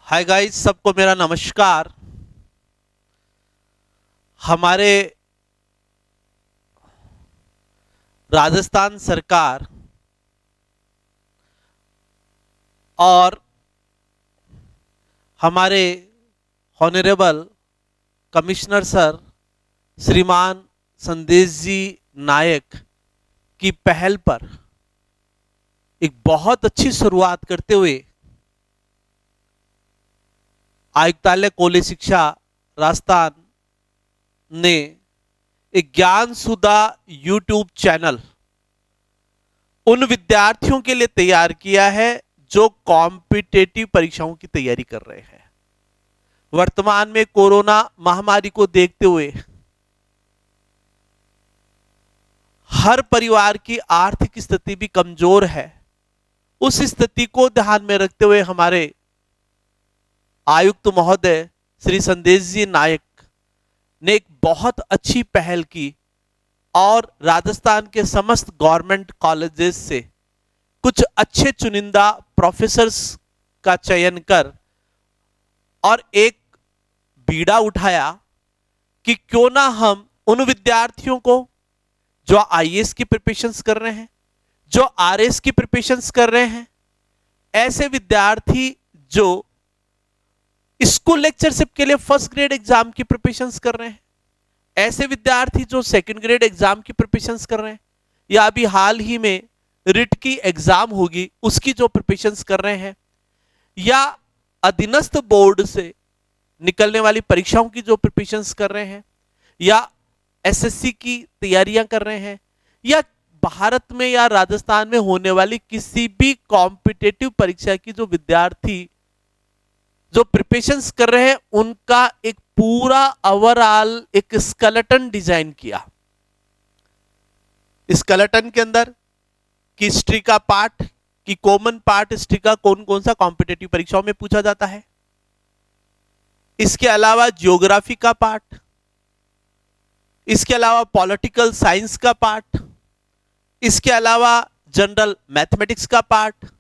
Hi guys, सबको मेरा नमस्कार। हमारे राजस्थान सरकार और हमारे हॉनरेबल कमिश्नर सर श्रीमान संदेश जी नायक की पहल पर एक बहुत अच्छी शुरुआत करते हुए आयुक्तालय कॉलेज शिक्षा राजस्थान ने एक ज्ञान सुधा यूट्यूब चैनल उन विद्यार्थियों के लिए तैयार किया है जो कॉम्पिटेटिव परीक्षाओं की तैयारी कर रहे हैं। वर्तमान में कोरोना महामारी को देखते हुए हर परिवार की आर्थिक स्थिति भी कमजोर है। उस स्थिति को ध्यान में रखते हुए हमारे आयुक्त महोदय श्री संदेश जी नायक ने एक बहुत अच्छी पहल की और राजस्थान के समस्त गवर्नमेंट कॉलेजेस से कुछ अच्छे चुनिंदा प्रोफेसर्स का चयन कर और एक बीड़ा उठाया कि क्यों ना हम उन विद्यार्थियों को जो आईएएस की प्रिपरेशंस कर रहे हैं, जो आरएस की प्रिपरेशंस कर रहे हैं, ऐसे विद्यार्थी जो स्कूल लेक्चरशिप के लिए फर्स्ट ग्रेड एग्जाम की प्रिपरेशंस कर रहे हैं, ऐसे विद्यार्थी जो सेकंड ग्रेड एग्जाम की प्रिपरेशंस कर रहे हैं, या अभी हाल ही में रिट की एग्जाम होगी उसकी जो प्रिपरेशंस कर रहे हैं, या अधीनस्थ बोर्ड से निकलने वाली परीक्षाओं की जो प्रिपरेशंस कर रहे हैं, या एसएससी की तैयारियां कर रहे हैं, या भारत में या राजस्थान में होने वाली किसी भी कॉम्पिटेटिव परीक्षा की जो विद्यार्थी जो प्रिपरेशंस कर रहे हैं, उनका एक पूरा ओवरऑल एक स्केलेटन डिजाइन किया। स्केलेटन के अंदर की हिस्ट्री का पार्ट, की कॉमन पार्ट हिस्ट्री का कौन कौन सा कॉम्पिटेटिव परीक्षाओं में पूछा जाता है, इसके अलावा ज्योग्राफी का पार्ट, इसके अलावा पॉलिटिकल साइंस का पार्ट, इसके अलावा जनरल मैथमेटिक्स का पार्ट,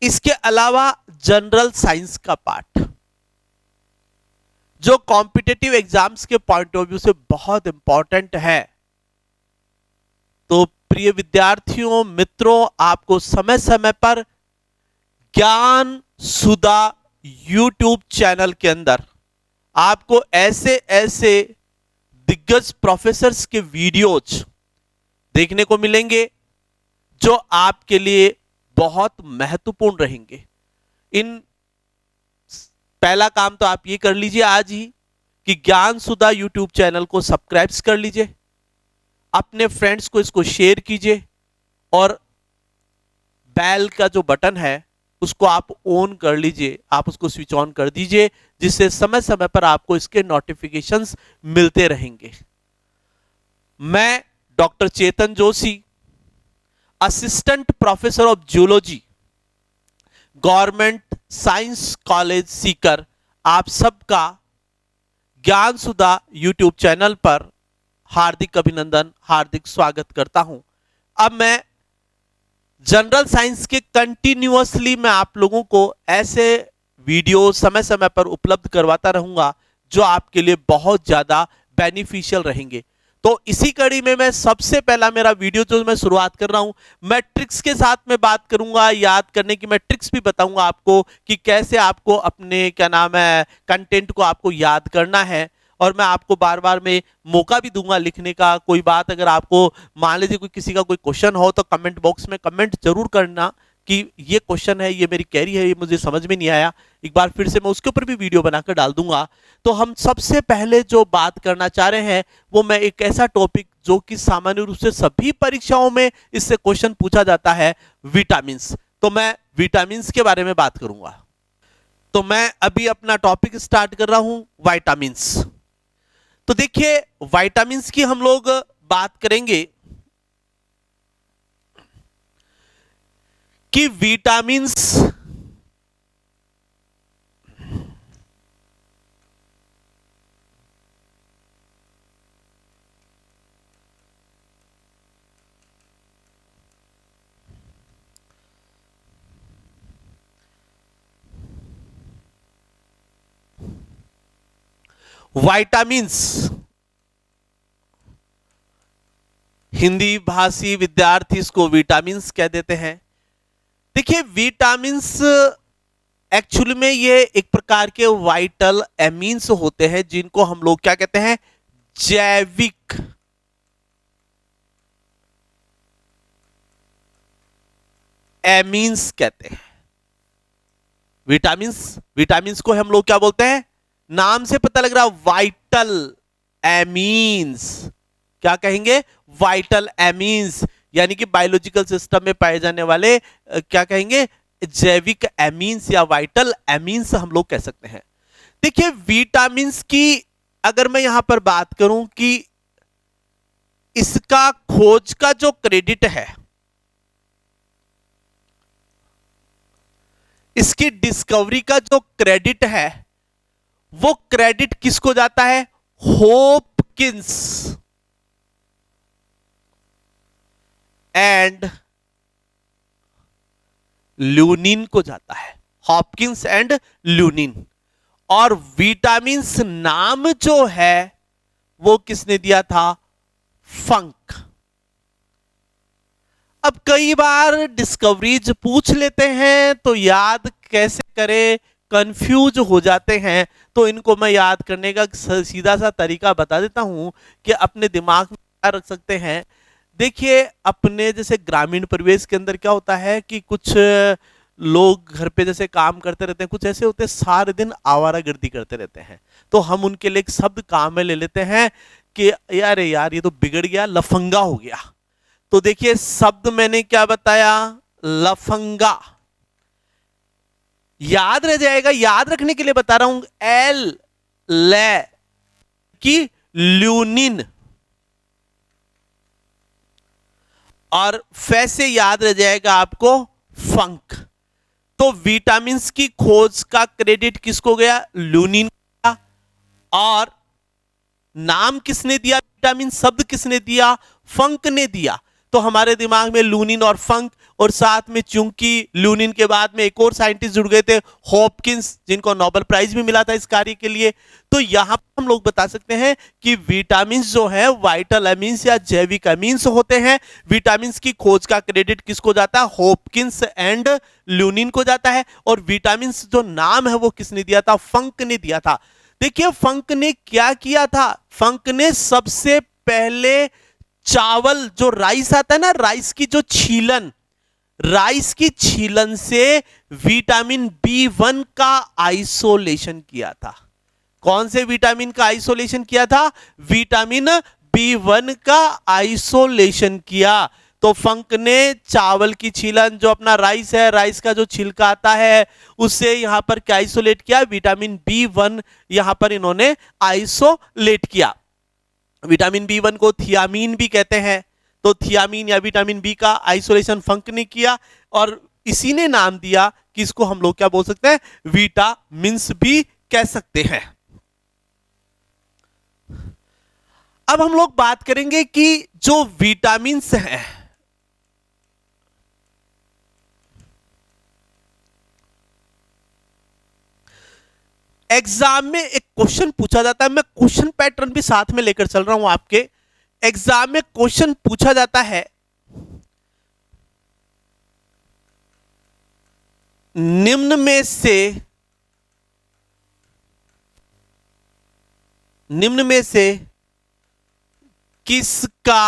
इसके अलावा जनरल साइंस का पार्ट, जो कॉम्पिटेटिव एग्जाम्स के पॉइंट ऑफ व्यू से बहुत इंपॉर्टेंट है। तो प्रिय विद्यार्थियों, मित्रों, आपको समय समय पर ज्ञान सुधा यूट्यूब चैनल के अंदर आपको ऐसे ऐसे दिग्गज प्रोफेसर्स के वीडियोज देखने को मिलेंगे जो आपके लिए बहुत महत्वपूर्ण रहेंगे। इन पहला काम तो आप ये कर लीजिए आज ही कि ज्ञान सुधा यूट्यूब चैनल को सब्सक्राइब कर लीजिए, अपने फ्रेंड्स को इसको शेयर कीजिए और बेल का जो बटन है उसको आप ऑन कर लीजिए, आप उसको स्विच ऑन कर दीजिए, जिससे समय समय पर आपको इसके नोटिफिकेशंस मिलते रहेंगे। मैं doctor Chetan Joshi, assistant professor of geology, government science college Sikar, आप सबका ज्ञान सुधा यूट्यूब चैनल पर हार्दिक अभिनंदन, हार्दिक स्वागत करता हूं। अब मैं जनरल साइंस के कंटिन्यूअसली मैं आप लोगों को ऐसे वीडियो समय समय पर उपलब्ध करवाता रहूंगा जो आपके लिए बहुत ज्यादा बेनिफिशियल रहेंगे। तो इसी कड़ी में मैं सबसे पहला मेरा वीडियो जो मैं शुरुआत कर रहा हूं, मैं ट्रिक्स के साथ में बात करूंगा, याद करने की मैं ट्रिक्स भी बताऊंगा आपको कि कैसे आपको अपने क्या नाम है कंटेंट को आपको याद करना है। और मैं आपको बार बार में मौका भी दूंगा लिखने का। कोई बात अगर आपको मान लीजिए कोई किसी का कोई क्वेश्चन हो तो कमेंट बॉक्स में कमेंट जरूर करना कि ये क्वेश्चन है, ये मेरी क्वेरी है, ये मुझे समझ में नहीं आया, एक बार फिर से मैं उसके ऊपर भी वीडियो बनाकर डाल दूंगा। तो हम सबसे पहले जो बात करना चाह रहे हैं वो मैं एक ऐसा टॉपिक जो कि सामान्य रूप से सभी परीक्षाओं में इससे क्वेश्चन पूछा जाता है, विटामिन्स। तो मैं विटामिन्स के बारे में बात करूंगा। तो मैं अभी अपना टॉपिक स्टार्ट कर रहा हूं, विटामिन्स। तो देखिए, विटामिन्स की हम लोग बात करेंगे कि विटामिन्स वाइटामिन्स, हिंदी भाषी विद्यार्थी इसको विटामिन्स कह देते हैं। देखिए विटामिन्स एक्चुअली में ये एक प्रकार के वाइटल एमीन्स होते हैं जिनको हम लोग क्या कहते हैं, जैविक एमीन्स कहते हैं। विटामिन्स, विटामिन्स को हम लोग क्या बोलते हैं, नाम से पता लग रहा, वाइटल एमीन्स। क्या कहेंगे, वाइटल एमीन्स, यानी कि बायोलॉजिकल सिस्टम में पाए जाने वाले क्या कहेंगे, जैविक एमीन्स या वाइटल एमीन्स हम लोग कह सकते हैं। देखिए विटामिन्स की अगर मैं यहां पर बात करूं कि इसका खोज का जो क्रेडिट है, इसकी डिस्कवरी का जो क्रेडिट है, वो क्रेडिट किसको जाता है, होपकिंस एंड ल्यूनिन को जाता है, हॉपकिंस एंड ल्यूनिन। और विटामिन्स नाम जो है वो किसने दिया था, फंक। अब कई बार डिस्कवरीज पूछ लेते हैं तो याद कैसे करें, कंफ्यूज हो जाते हैं, तो इनको मैं याद करने का सीधा सा तरीका बता देता हूं कि अपने दिमाग में क्या रख सकते हैं। देखिए अपने जैसे ग्रामीण परिवेश के अंदर क्या होता है कि कुछ लोग घर पे जैसे काम करते रहते हैं, कुछ ऐसे होते हैं सारे दिन आवारागर्दी करते रहते हैं, तो हम उनके लिए एक शब्द काम में ले लेते हैं कि यार ये तो बिगड़ गया, लफंगा हो गया। तो देखिए शब्द मैंने क्या बताया, लफंगा। याद रह जाएगा, याद रखने के लिए बता रहा हूं, एल ले की ल्यूनिन, और फे से याद रह जाएगा आपको फंक। तो विटामिन्स की खोज का क्रेडिट किसको गया, ल्यूनिन का। और नाम किसने दिया, विटामिन शब्द किसने दिया, फंक ने दिया। तो हमारे दिमाग में लूनिन और फंक, और साथ में चूंकि लूनिन के बाद में एक और साइंटिस्ट जुड़ गए थे, हॉपकिंस, जिनको नोबेल प्राइज भी मिला था इस कार्य के लिए। तो यहां पर हम लोग बता सकते हैं कि विटामिन जो है वाइटल एमीन्स या जैविक एमीन्स होते हैं। विटामिन की खोज का क्रेडिट किसको जाता है, हॉपकिंस एंड लूनिन को जाता है। और विटामिन जो नाम है वो किसने दिया था, फंक ने दिया था। देखिए फंक ने क्या किया था, फंक ने सबसे पहले चावल, जो राइस आता है ना, राइस की जो छीलन, राइस की छीलन से विटामिन बी1 का आइसोलेशन किया था। कौन से विटामिन का आइसोलेशन किया था, विटामिन बी1 का आइसोलेशन किया। तो फंक ने चावल की छीलन, जो अपना राइस है, राइस का जो छिलका आता है, उससे यहां पर क्या आइसोलेट किया, विटामिन बी1 यहां पर इन्होंने आइसोलेट किया। विटामिन बी1 को थियामीन भी कहते हैं। तो थियामीन या विटामिन बी का आइसोलेशन फंक ने किया, और इसी ने नाम दिया कि इसको हम लोग क्या बोल सकते हैं, विटामिन्स भी कह सकते हैं। अब हम लोग बात करेंगे कि जो विटामिन्स हैं, एग्जाम में एक क्वेश्चन पूछा जाता है, मैं क्वेश्चन पैटर्न भी साथ में लेकर चल रहा हूं आपके। एग्जाम में क्वेश्चन पूछा जाता है, निम्न में से किसका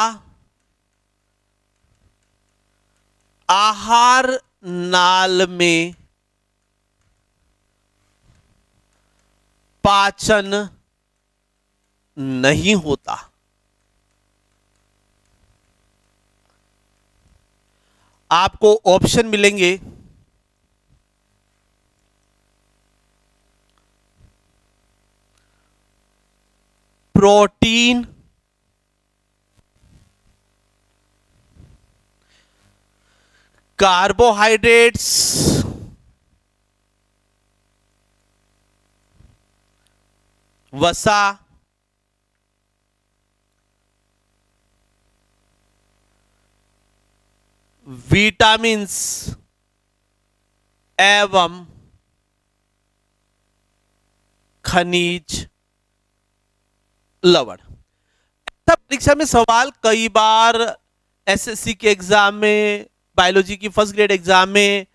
आहार नाल में पाचन नहीं होता। आपको ऑप्शन मिलेंगे, प्रोटीन, कार्बोहाइड्रेट्स, वसा, विटामिन्स एवं खनिज लवण। परीक्षा में सवाल कई बार एसएससी के एग्जाम में, बायोलॉजी की फर्स्ट ग्रेड एग्जाम में,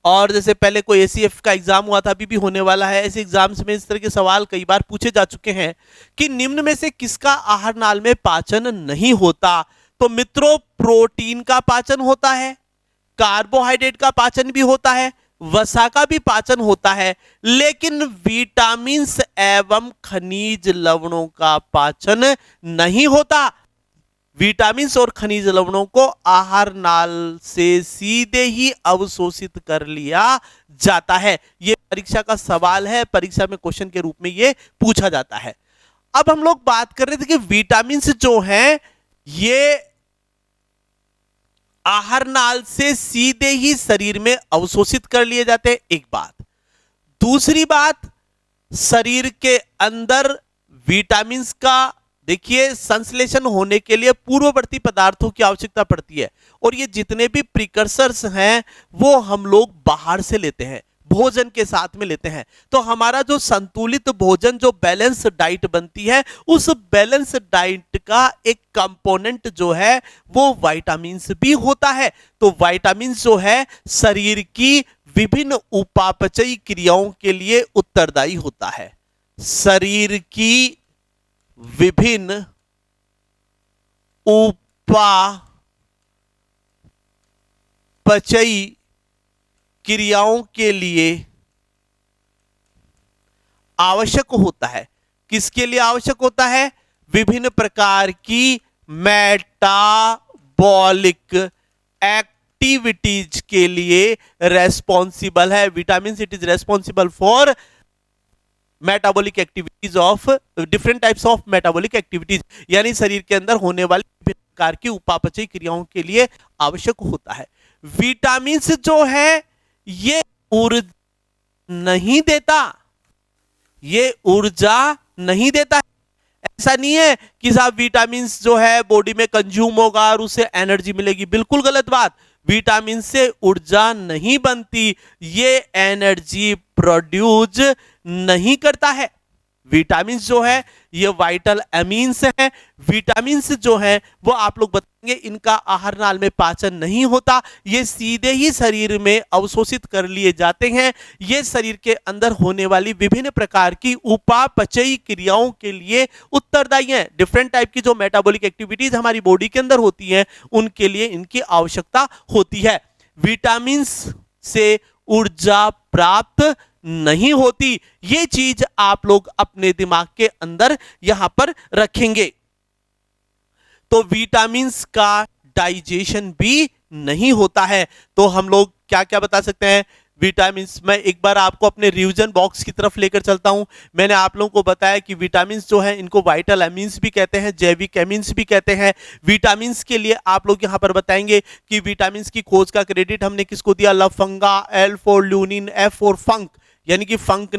और जैसे पहले कोई एसीएफ का एग्जाम हुआ था, अभी भी होने वाला है, ऐसे एग्जाम्स में इस तरह के सवाल कई बार पूछे जा चुके हैं कि निम्न में से किसका आहार नाल में पाचन नहीं होता। तो मित्रों, प्रोटीन का पाचन होता है, कार्बोहाइड्रेट का पाचन भी होता है, वसा का भी पाचन होता है, लेकिन विटामिन्स एवं खनिज लवणों का पाचन नहीं होता। विटामिन्स और खनिज लवणों को आहार नाल से सीधे ही अवशोषित कर लिया जाता है। यह परीक्षा का सवाल है, परीक्षा में क्वेश्चन के रूप में यह पूछा जाता है। अब हम लोग बात कर रहे थे कि विटामिन्स जो हैं ये आहार नाल से सीधे ही शरीर में अवशोषित कर लिए जाते हैं, एक बात। दूसरी बात, शरीर के अंदर विटामिन्स का देखिए संश्लेषण होने के लिए पूर्ववर्ती पदार्थों की आवश्यकता पड़ती है, और ये जितने भी प्रिकर्सर्स हैं वो हम लोग बाहर से लेते हैं, भोजन के साथ में लेते हैं। तो हमारा जो संतुलित भोजन, जो बैलेंस डाइट बनती है, उस बैलेंस डाइट का एक कंपोनेंट जो है वो विटामिन्स भी होता है। तो विटामिन्स जो है शरीर की विभिन्न उपापचयी क्रियाओं के लिए उत्तरदायी होता है। शरीर की विभिन्न उपापचयी क्रियाओं के लिए आवश्यक होता है। किसके लिए आवश्यक होता है? विभिन्न प्रकार की मेटाबॉलिक एक्टिविटीज के लिए रेस्पॉन्सिबल है। Vitamin it is responsible for metabolic activities of different types of metabolic activities, यानी शरीर के अंदर होने वाली विभिन्न प्रकार की उपापचयी क्रियाओं के लिए आवश्यक होता है। विटामिन जो है ये ऊर्जा नहीं देता, ये ऊर्जा नहीं देता है। ऐसा नहीं है कि साहब विटामिन जो है बॉडी में कंज्यूम होगा और उससे एनर्जी मिलेगी, बिल्कुल गलत बात। विटामिन से ऊर्जा नहीं बनती, ये एनर्जी प्रोड्यूस नहीं करता है। विटामिन जो है ये वाइटल एमीन्स हैं। विटामिन जो है वो आप लोग बताएंगे इनका आहार नाल में पाचन नहीं होता, ये सीधे ही शरीर में अवशोषित कर लिए जाते हैं। ये शरीर के अंदर होने वाली विभिन्न प्रकार की उपापचयी क्रियाओं के लिए उत्तरदायी हैं। डिफरेंट टाइप की जो मेटाबॉलिक एक्टिविटीज हमारी बॉडी के अंदर होती हैं उनके लिए इनकी आवश्यकता होती है। विटामिन से ऊर्जा प्राप्त नहीं होती, ये चीज आप लोग अपने दिमाग के अंदर यहां पर रखेंगे। तो विटामिन्स का डाइजेशन भी नहीं होता है। तो हम लोग क्या क्या बता सकते हैं? विटामिन्स, मैं एक बार आपको अपने रिवीजन बॉक्स की तरफ लेकर चलता हूं। मैंने आप लोगों को बताया कि विटामिन्स जो है इनको वाइटल एमीन्स भी कहते हैं, जैविक एमीन्स भी कहते हैं। विटामिन्स के लिए आप लोग यहां पर बताएंगे कि विटामिन्स की खोज का क्रेडिट हमने किसको दिया? लफंगा, एल फॉर ल्यूनिन, एफ फॉर फंक, यानी कि फंक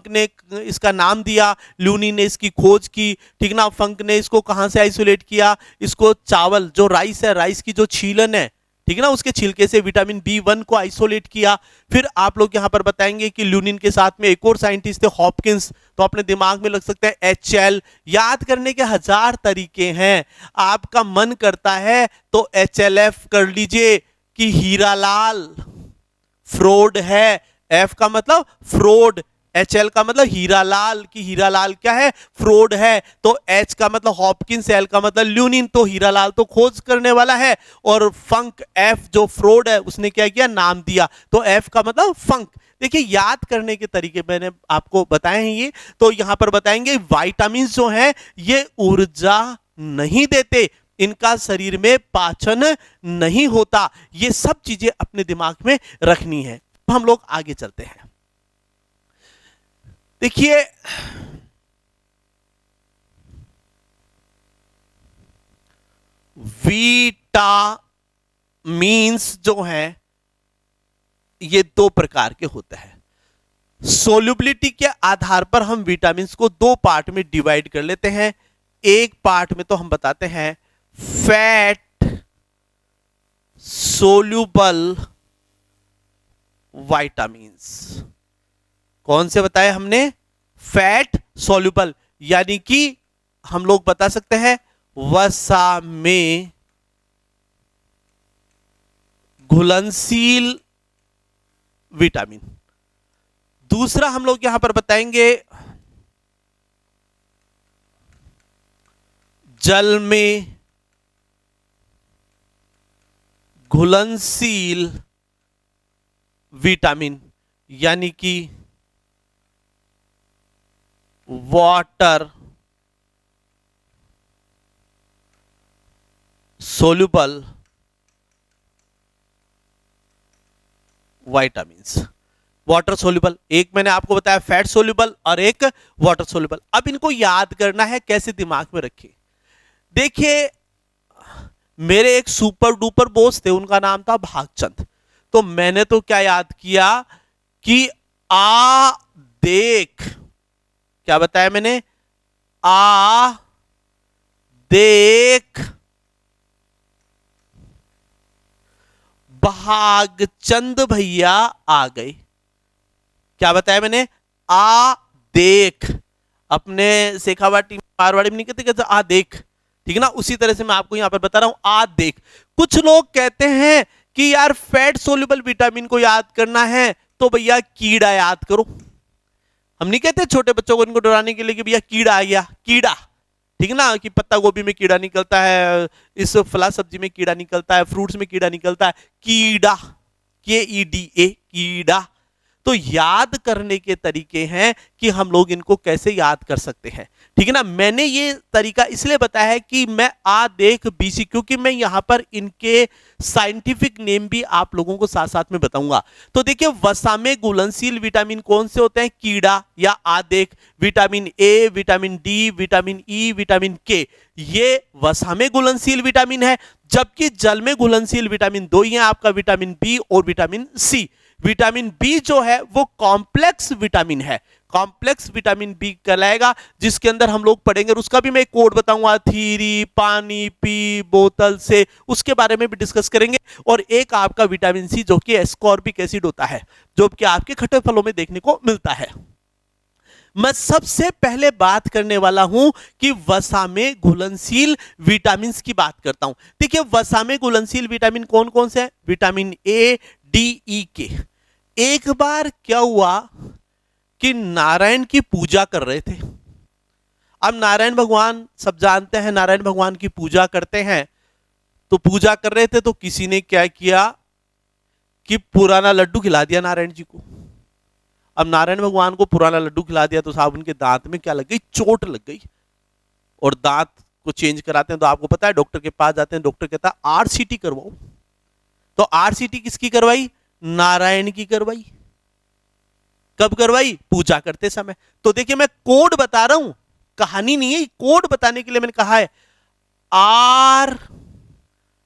ने इसका नाम दिया, ल्यूनिन ने इसकी खोज की, ठीक ना। फंक ने इसको कहां से आइसोलेट किया? इसको चावल जो राइस है, राइस की जो छीलन है, ठीक है ना, उसके छिलके से विटामिन B1 को आइसोलेट किया। फिर आप लोग यहां पर बताएंगे कि ल्यूनिन के साथ में एक और साइंटिस्ट थे, हॉपकिंस। तो अपने दिमाग में लग सकता है HL। याद करने के 1000 तरीके हैं, आपका मन करता है तो HLF कर लीजिए कि हीरालाल फ्रॉड है। F का मतलब फ्रॉड, HL का मतलब हीरालाल, की हीरालाल क्या है? फ्रॉड है। तो H का मतलब हॉपकिंस, L का मतलब ल्यूनिन, तो हीरालाल तो खोज करने वाला है, और फंक F जो फ्रॉड है उसने क्या किया? नाम दिया। तो F का मतलब फंक। देखिए याद करने के तरीके मैंने आपको बताए हैं ये। तो यहां पर बताएंगे विटामिन जो है ये ऊर्जा नहीं देते, इनका शरीर में पाचन नहीं होता। ये सब चीजें अपने दिमाग में रखनी है। हम लोग आगे चलते हैं। देखिए विटामिन्स जो है ये 2 प्रकार के होते हैं। सोल्युबिलिटी के आधार पर हम विटामिन्स को 2 पार्ट में डिवाइड कर लेते हैं। एक पार्ट में तो हम बताते हैं फैट सोल्यूबल विटामिन्स। कौन से बताए हमने? फैट सोल्यूबल, यानी कि हम लोग बता सकते हैं वसा में घुलनशील विटामिन। दूसरा हम लोग यहां पर बताएंगे जल में घुलनशील विटामिन यानी कि water soluble vitamins. Water soluble, एक मैंने आपको बताया फैट सोल्यूबल और एक वाटर सोल्यूबल। अब इनको याद करना है, कैसे दिमाग में रखिए। देखिए मेरे एक सुपर डुपर बॉस थे, उनका नाम था भागचंद। तो मैंने तो क्या याद किया कि आ देख, क्या बताया मैंने, आ देख भागचंद भैया आ गए। क्या बताया मैंने, आ देख। अपने शेखावाटी मारवाड़ी में नहीं कहते कैसे आ देख, ठीक है ना, उसी तरह से मैं आपको यहां पर बता रहा हूं आ देख। कुछ लोग कहते हैं कि यार फैट सोल्यूबल विटामिन को याद करना है तो भैया कीड़ा याद करो। हम नहीं कहते छोटे बच्चों को इनको डराने के लिए कि भैया कीड़ा आ गया, कीड़ा, ठीक है ना, कि पत्ता गोभी में कीड़ा निकलता है, इस फला सब्जी में कीड़ा निकलता है, फ्रूट्स में कीड़ा निकलता है, कीड़ा, KEDA, कीड़ा। तो याद करने के तरीके हैं कि हम लोग इनको कैसे याद कर सकते हैं, ठीक है ना। मैंने ये तरीका इसलिए बताया है कि मैं आ देख BC, क्योंकि मैं यहां पर इनके साइंटिफिक नेम भी आप लोगों को साथ साथ में बताऊंगा। तो देखिए वसा में घुलनशील विटामिन कौन से होते हैं, कीड़ा या आदेख, vitamin A, vitamin D, vitamin E, vitamin K, ये वसा में घुलनशील विटामिन है। जबकि जल में घुलनशील विटामिन दो ही है, आपका विटामिन B और विटामिन C। विटामिन बी जो है वो कॉम्प्लेक्स विटामिन है, कॉम्प्लेक्स विटामिन बी कहलाएगा, जिसके अंदर हम लोग पढ़ेंगे और उसका भी मैं एक कोड बताऊंगा, थीरी पानी पी बोतल से, उसके बारे में भी डिस्कस करेंगे। और एक आपका विटामिन सी जो कि एस्कॉर्बिक एसिड होता है, जो कि आपके खट्टे फलों में देखने को मिलता है। मैं सबसे पहले बात करने वाला हूं कि वसा में घुलनशील विटामिन की बात करता हूं। देखिए वसा में घुलनशील विटामिन कौन कौन से हैं, vitamin A, D, E, K। एक बार क्या हुआ कि नारायण की पूजा कर रहे थे। अब नारायण भगवान सब जानते हैं, नारायण भगवान की पूजा करते हैं। तो पूजा कर रहे थे तो किसी ने क्या किया कि पुराना लड्डू खिला दिया नारायण जी को। अब नारायण भगवान को पुराना लड्डू खिला दिया तो साहब उनके दांत में क्या लग गई, चोट लग गई। और दांत को चेंज कराते हैं तो आपको पता है डॉक्टर के पास जाते हैं, डॉक्टर कहता है RCT करवाओ। तो RCT किसकी करवाई, नारायण की करवाई। कब करवाई, पूजा करते समय। तो देखिए मैं कोड बता रहा हूं, कहानी नहीं है, कोड बताने के लिए मैंने कहा है।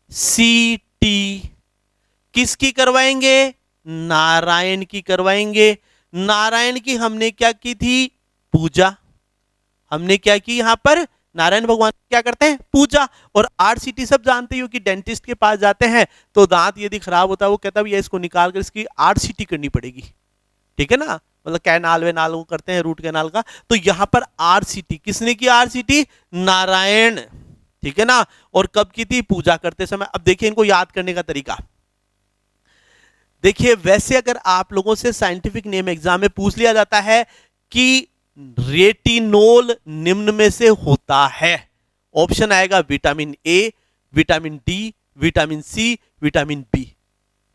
RCT किसकी करवाएंगे, नारायण की करवाएंगे। नारायण की हमने क्या की थी, पूजा। हमने क्या की यहां पर, नारायण भगवान क्या करते हैं, पूजा। और RCT सब जानते हो कि डेंटिस्ट के पास जाते हैं तो दांत यदि खराब होता है वो कहता है भैया इसको निकाल कर इसकी RCT करनी पड़ेगी, ठीक है ना, मतलब कैनाल वेनाल वो करते हैं रूट कैनाल का। तो यहां पर RCT किसने की, RCT नारायण, ठीक है ना। और कब की थी, पूजा करते समय। अब देखिए इनको याद करने का तरीका। देखिए वैसे अगर आप लोगों से साइंटिफिक नेम एग्जाम में पूछ लिया जाता है कि रेटिनोल निम्न में से होता है, ऑप्शन आएगा vitamin A, vitamin D, vitamin C, vitamin B।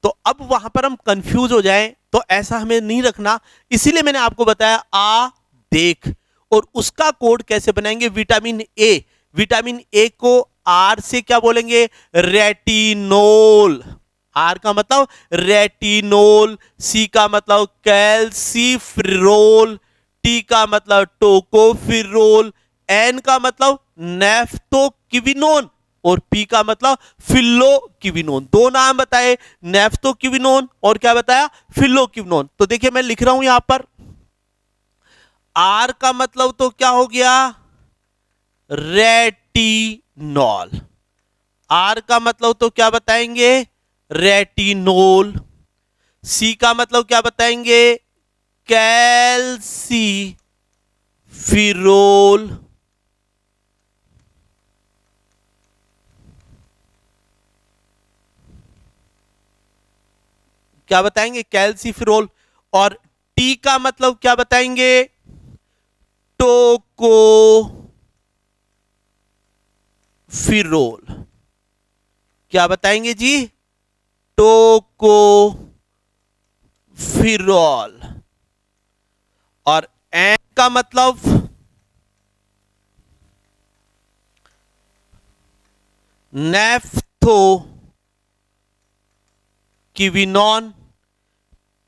तो अब वहां पर हम कंफ्यूज हो जाएं तो ऐसा हमें नहीं रखना, इसीलिए मैंने आपको बताया आ देख। और उसका कोड कैसे बनाएंगे, विटामिन A, विटामिन A को R से क्या बोलेंगे, रेटिनोल। R का मतलब रेटिनोल, C का मतलब कैल्सीफिरोल, T का मतलब टोकोफिरोल, N का मतलब नेफ्थोक्विनोन और P का मतलब फिल्लोक्विनोन। दो नाम बताए, नेफ्थोक्विनोन और क्या बताया, फिल्लोक्विनोन। तो देखिए मैं लिख रहा हूं यहां पर, R का मतलब तो क्या हो गया, रेटिनॉल। R का मतलब तो क्या बताएंगे, रेटिनोल। C का मतलब क्या बताएंगे, कैल्सीफिरोल। क्या बताएंगे, कैल्सिफेरॉल। और टी का मतलब क्या बताएंगे, टोकोफिरोल। क्या बताएंगे जी, टोकोफिरोल। और एन का मतलब नेफ्थोक्विनोन।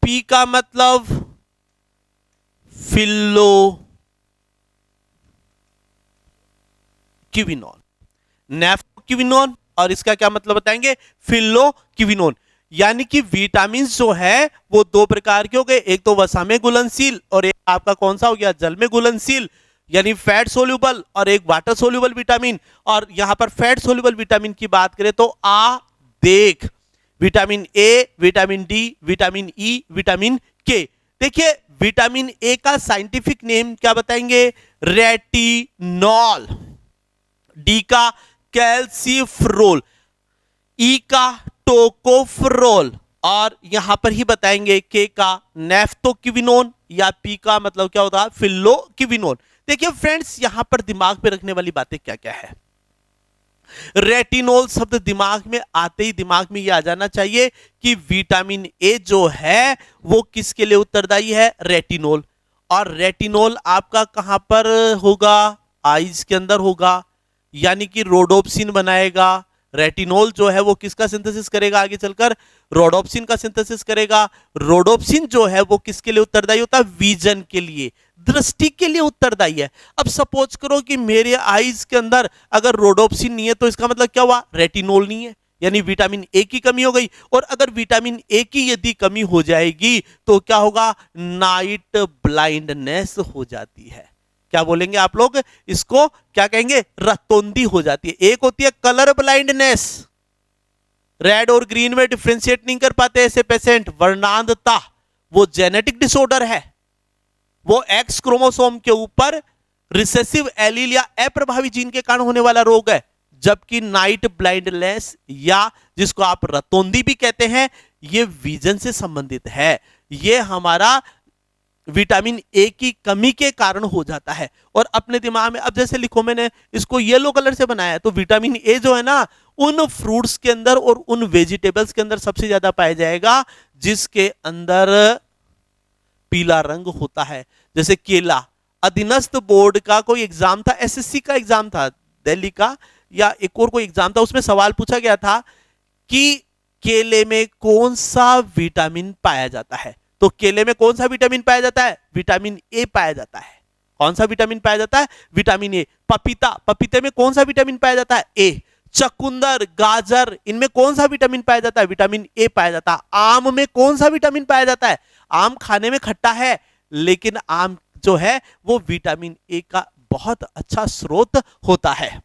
पी का मतलब फिल्लोक्विनोन। नेफ्थोक्विनोन और इसका क्या मतलब बताएंगे, फिल्लोक्विनोन। यानी कि विटामिन जो है वो दो प्रकार के हो गए, एक तो वसा में घुलनशील और एक आपका कौन सा हो गया, जल में घुलनशील, यानी फैट सोल्यूबल, और एक वाटर सोल्यूबल विटामिन। और यहां पर फैट सोल्यूबल विटामिन की बात करें तो देख, vitamin A, vitamin D, vitamin E, vitamin के। देखिए विटामिन ए का साइंटिफिक नेम क्या बताएंगे, रेटिनॉल। डी का कैल्सिफेरॉल, ई का टोकोफेरॉल, और यहां पर ही बताएंगे के का नेफ्थोक्विनोन, या पी का मतलब क्या होता है, फिल्लोक्विनोन। देखिए फ्रेंड्स, यहां पर दिमाग में रखने वाली बातें क्या क्या है। रेटिनॉल शब्द दिमाग में आते ही दिमाग में यह आ जाना चाहिए कि विटामिन ए जो है वो किसके लिए उत्तरदायी है, रेटिनॉल। और रेटिनॉल आपका कहां पर होगा, आईज के अंदर होगा, यानी कि रोडोप्सिन बनाएगा। रेटिनॉल जो है वो किसका सिंथेसिस करेगा, आगे चलकर रोडोप्सिन का सिंथेसिस करेगा। रोडोप्सिन जो है वो किसके लिए उत्तरदायी होता है, विजन के लिए, दृष्टि के लिए उत्तरदायी है। अब सपोज करो कि मेरे आईज के अंदर अगर रोडोप्सिन नहीं है तो इसका मतलब क्या हुआ, रेटिनॉल नहीं है, यानी विटामिन ए की कमी हो गई। और अगर विटामिन ए की यदि कमी हो जाएगी तो क्या होगा, नाइट ब्लाइंडनेस हो जाती है। क्या बोलेंगे आप लोग इसको, क्या कहेंगे, रतौंधी हो जाती है। एक होती है कलर ब्लाइंडनेस, रेड और ग्रीन में डिफ्रेंशिएट नहीं कर पाते ऐसे पेशेंट, वर्णांधता, वो जेनेटिक डिसऑर्डर है, वो एक्स क्रोमोसोम के ऊपर रिसेसिव एलील या अप्रभावी जीन के कारण होने वाला रोग है। जबकि नाइट ब्लाइंडनेस या जिसको आप रतौंधी भी कहते हैं, ये विजन से संबंधित है। ये हमारा विटामिन ए की कमी के कारण हो जाता है। और अपने दिमाग में अब जैसे लिखो, मैंने इसको येलो कलर से बनाया है, तो विटामिन ए जो है ना उन फ्रूट्स के अंदर और उन वेजिटेबल्स के अंदर सबसे ज्यादा पाया जाएगा जिसके अंदर पीला रंग होता है। जैसे केला, अधीनस्थ बोर्ड का कोई एग्जाम था, एसएससी का एग्जाम था दिल्ली का, या एक और कोई एग्जाम था, उसमें सवाल पूछा गया था कि केले में कौन सा विटामिन पाया जाता है। तो केले में कौन सा विटामिन पाया जाता है, विटामिन ए पाया जाता है। कौन सा विटामिन पाया जाता है, विटामिन ए। पपीता, पपीते में कौन सा विटामिन पाया जाता है, ए। चकुंदर, गाजर, इनमें कौन सा विटामिन पाया जाता है, विटामिन ए पाया जाता है। आम में कौन सा विटामिन पाया जाता है, आम खाने में खट्टा है लेकिन आम जो है वो विटामिन ए का बहुत अच्छा स्रोत होता है।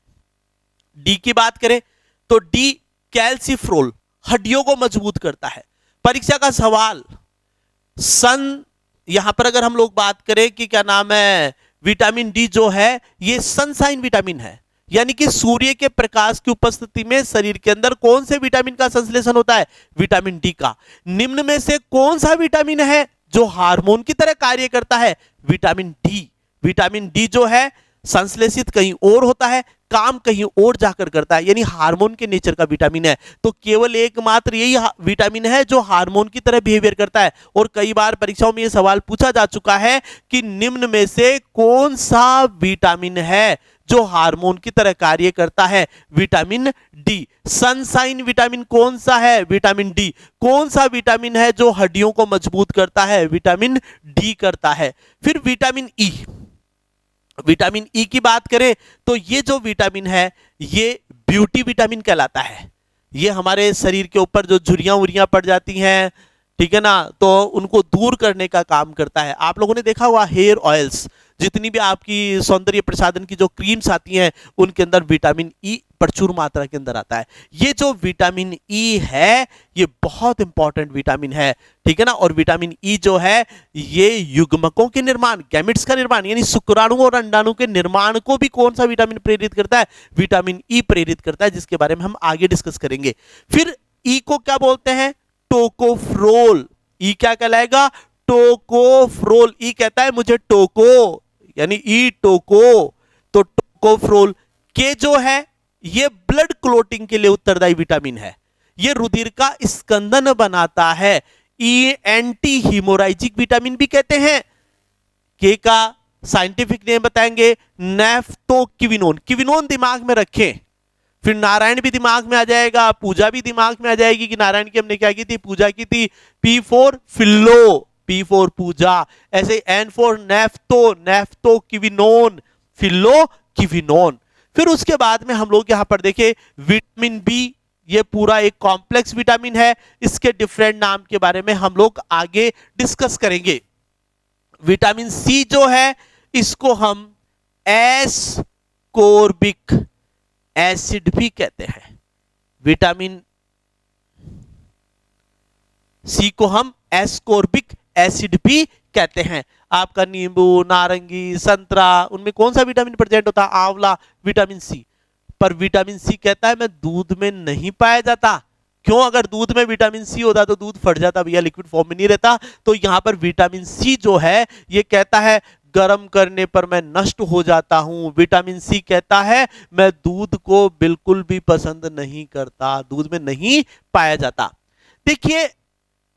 डी की बात करें तो डी कैल्सिफेरॉल, हड्डियों को मजबूत करता है। परीक्षा का सवाल, सन, यहां पर अगर हम लोग बात करें कि क्या नाम है, विटामिन डी जो है ये सनशाइन विटामिन है, यानी कि सूर्य के प्रकाश की उपस्थिति में शरीर के अंदर कौन से विटामिन का संश्लेषण होता है, विटामिन डी का। निम्न में से कौन सा विटामिन है जो हार्मोन की तरह कार्य करता है, विटामिन डी। विटामिन डी जो है संश्लेषित कहीं और होता है, काम कहीं और जाकर करता है, यानी हार्मोन के नेचर का विटामिन है। तो केवल एकमात्र यही विटामिन है जो हार्मोन की तरह बिहेवियर करता है। और कई बार परीक्षाओं में यह सवाल पूछा जा चुका है कि निम्न में से कौन सा विटामिन है जो हार्मोन की तरह कार्य करता है, विटामिन डी। सनशाइन विटामिन कौन सा है, विटामिन डी। कौन सा विटामिन है जो हड्डियों को मजबूत करता है, विटामिन डी करता है। फिर विटामिन ई, विटामिन ई की बात करें तो ये जो विटामिन है ये ब्यूटी विटामिन कहलाता है। ये हमारे शरीर के ऊपर जो झुर्रियां उरियां पड़ जाती हैं, ठीक है ना, तो उनको दूर करने का काम करता है। आप लोगों ने देखा हुआ हेयर ऑयल्स, जितनी भी आपकी सौंदर्य प्रसाधन की जो क्रीम्स आती हैं उनके अंदर विटामिन ई प्रचुर मात्रा के अंदर आता है। ये जो विटामिन ई है ये बहुत इंपॉर्टेंट विटामिन है, ठीक है ना। और विटामिन ई जो है ये युग्मकों के निर्माण, गैमेट्स का निर्माण, यानी शुक्राणु और अंडाणु के निर्माण को भी कौन सा विटामिन प्रेरित करता है, विटामिन ई प्रेरित करता है, जिसके बारे में हम आगे डिस्कस करेंगे। फिर ई को क्या बोलते हैं, टोकोफ्रोल। ई क्या कहलाएगा? टोकोफ्रोल। ई कहता है मुझे टोको, यानी ई टोको, तो टोकोफ्रोल। के जो है ये ब्लड क्लोटिंग के लिए उत्तरदायी विटामिन है, ये रुधिर का स्कंदन बनाता है। ई एंटी हीमोराइजिक विटामिन भी कहते हैं। के का साइंटिफिक नेम बताएंगे नेफ्टोक्विनोन। क्विनोन दिमाग में रखें, फिर नारायण भी दिमाग में आ जाएगा, पूजा भी दिमाग में आ जाएगी कि नारायण की हमने क्या की थी? पूजा की थी। पी फॉर फिल्लो, पी फॉर पूजा। ऐसे एन फॉर नेफ्टो, नेफ्टोक्विनोन, फिल्लो क्विनोन। फिर उसके बाद में हम लोग यहां पर देखें विटामिन बी, ये पूरा एक कॉम्प्लेक्स विटामिन है, इसके डिफरेंट नाम के बारे में हम लोग आगे डिस्कस करेंगे। विटामिन सी जो है इसको हम एस्कोर्बिक एसिड भी कहते हैं। विटामिन सी को हम एस्कोर्बिक एसिड भी कहते हैं। आपका नींबू, नारंगी, संतरा, उनमें कौन सा विटामिन प्रेजेंट होता है? आंवला, विटामिन सी। पर विटामिन सी कहता है मैं दूध में नहीं पाया जाता। क्यों? अगर दूध में विटामिन सी होता तो दूध फट जाता भैया, लिक्विड फॉर्म में नहीं रहता। तो यहां पर विटामिन सी जो है ये कहता है गर्म करने पर मैं नष्ट हो जाता हूं। विटामिन सी कहता है मैं दूध को बिल्कुल भी पसंद नहीं करता, दूध में नहीं पाया जाता। देखिए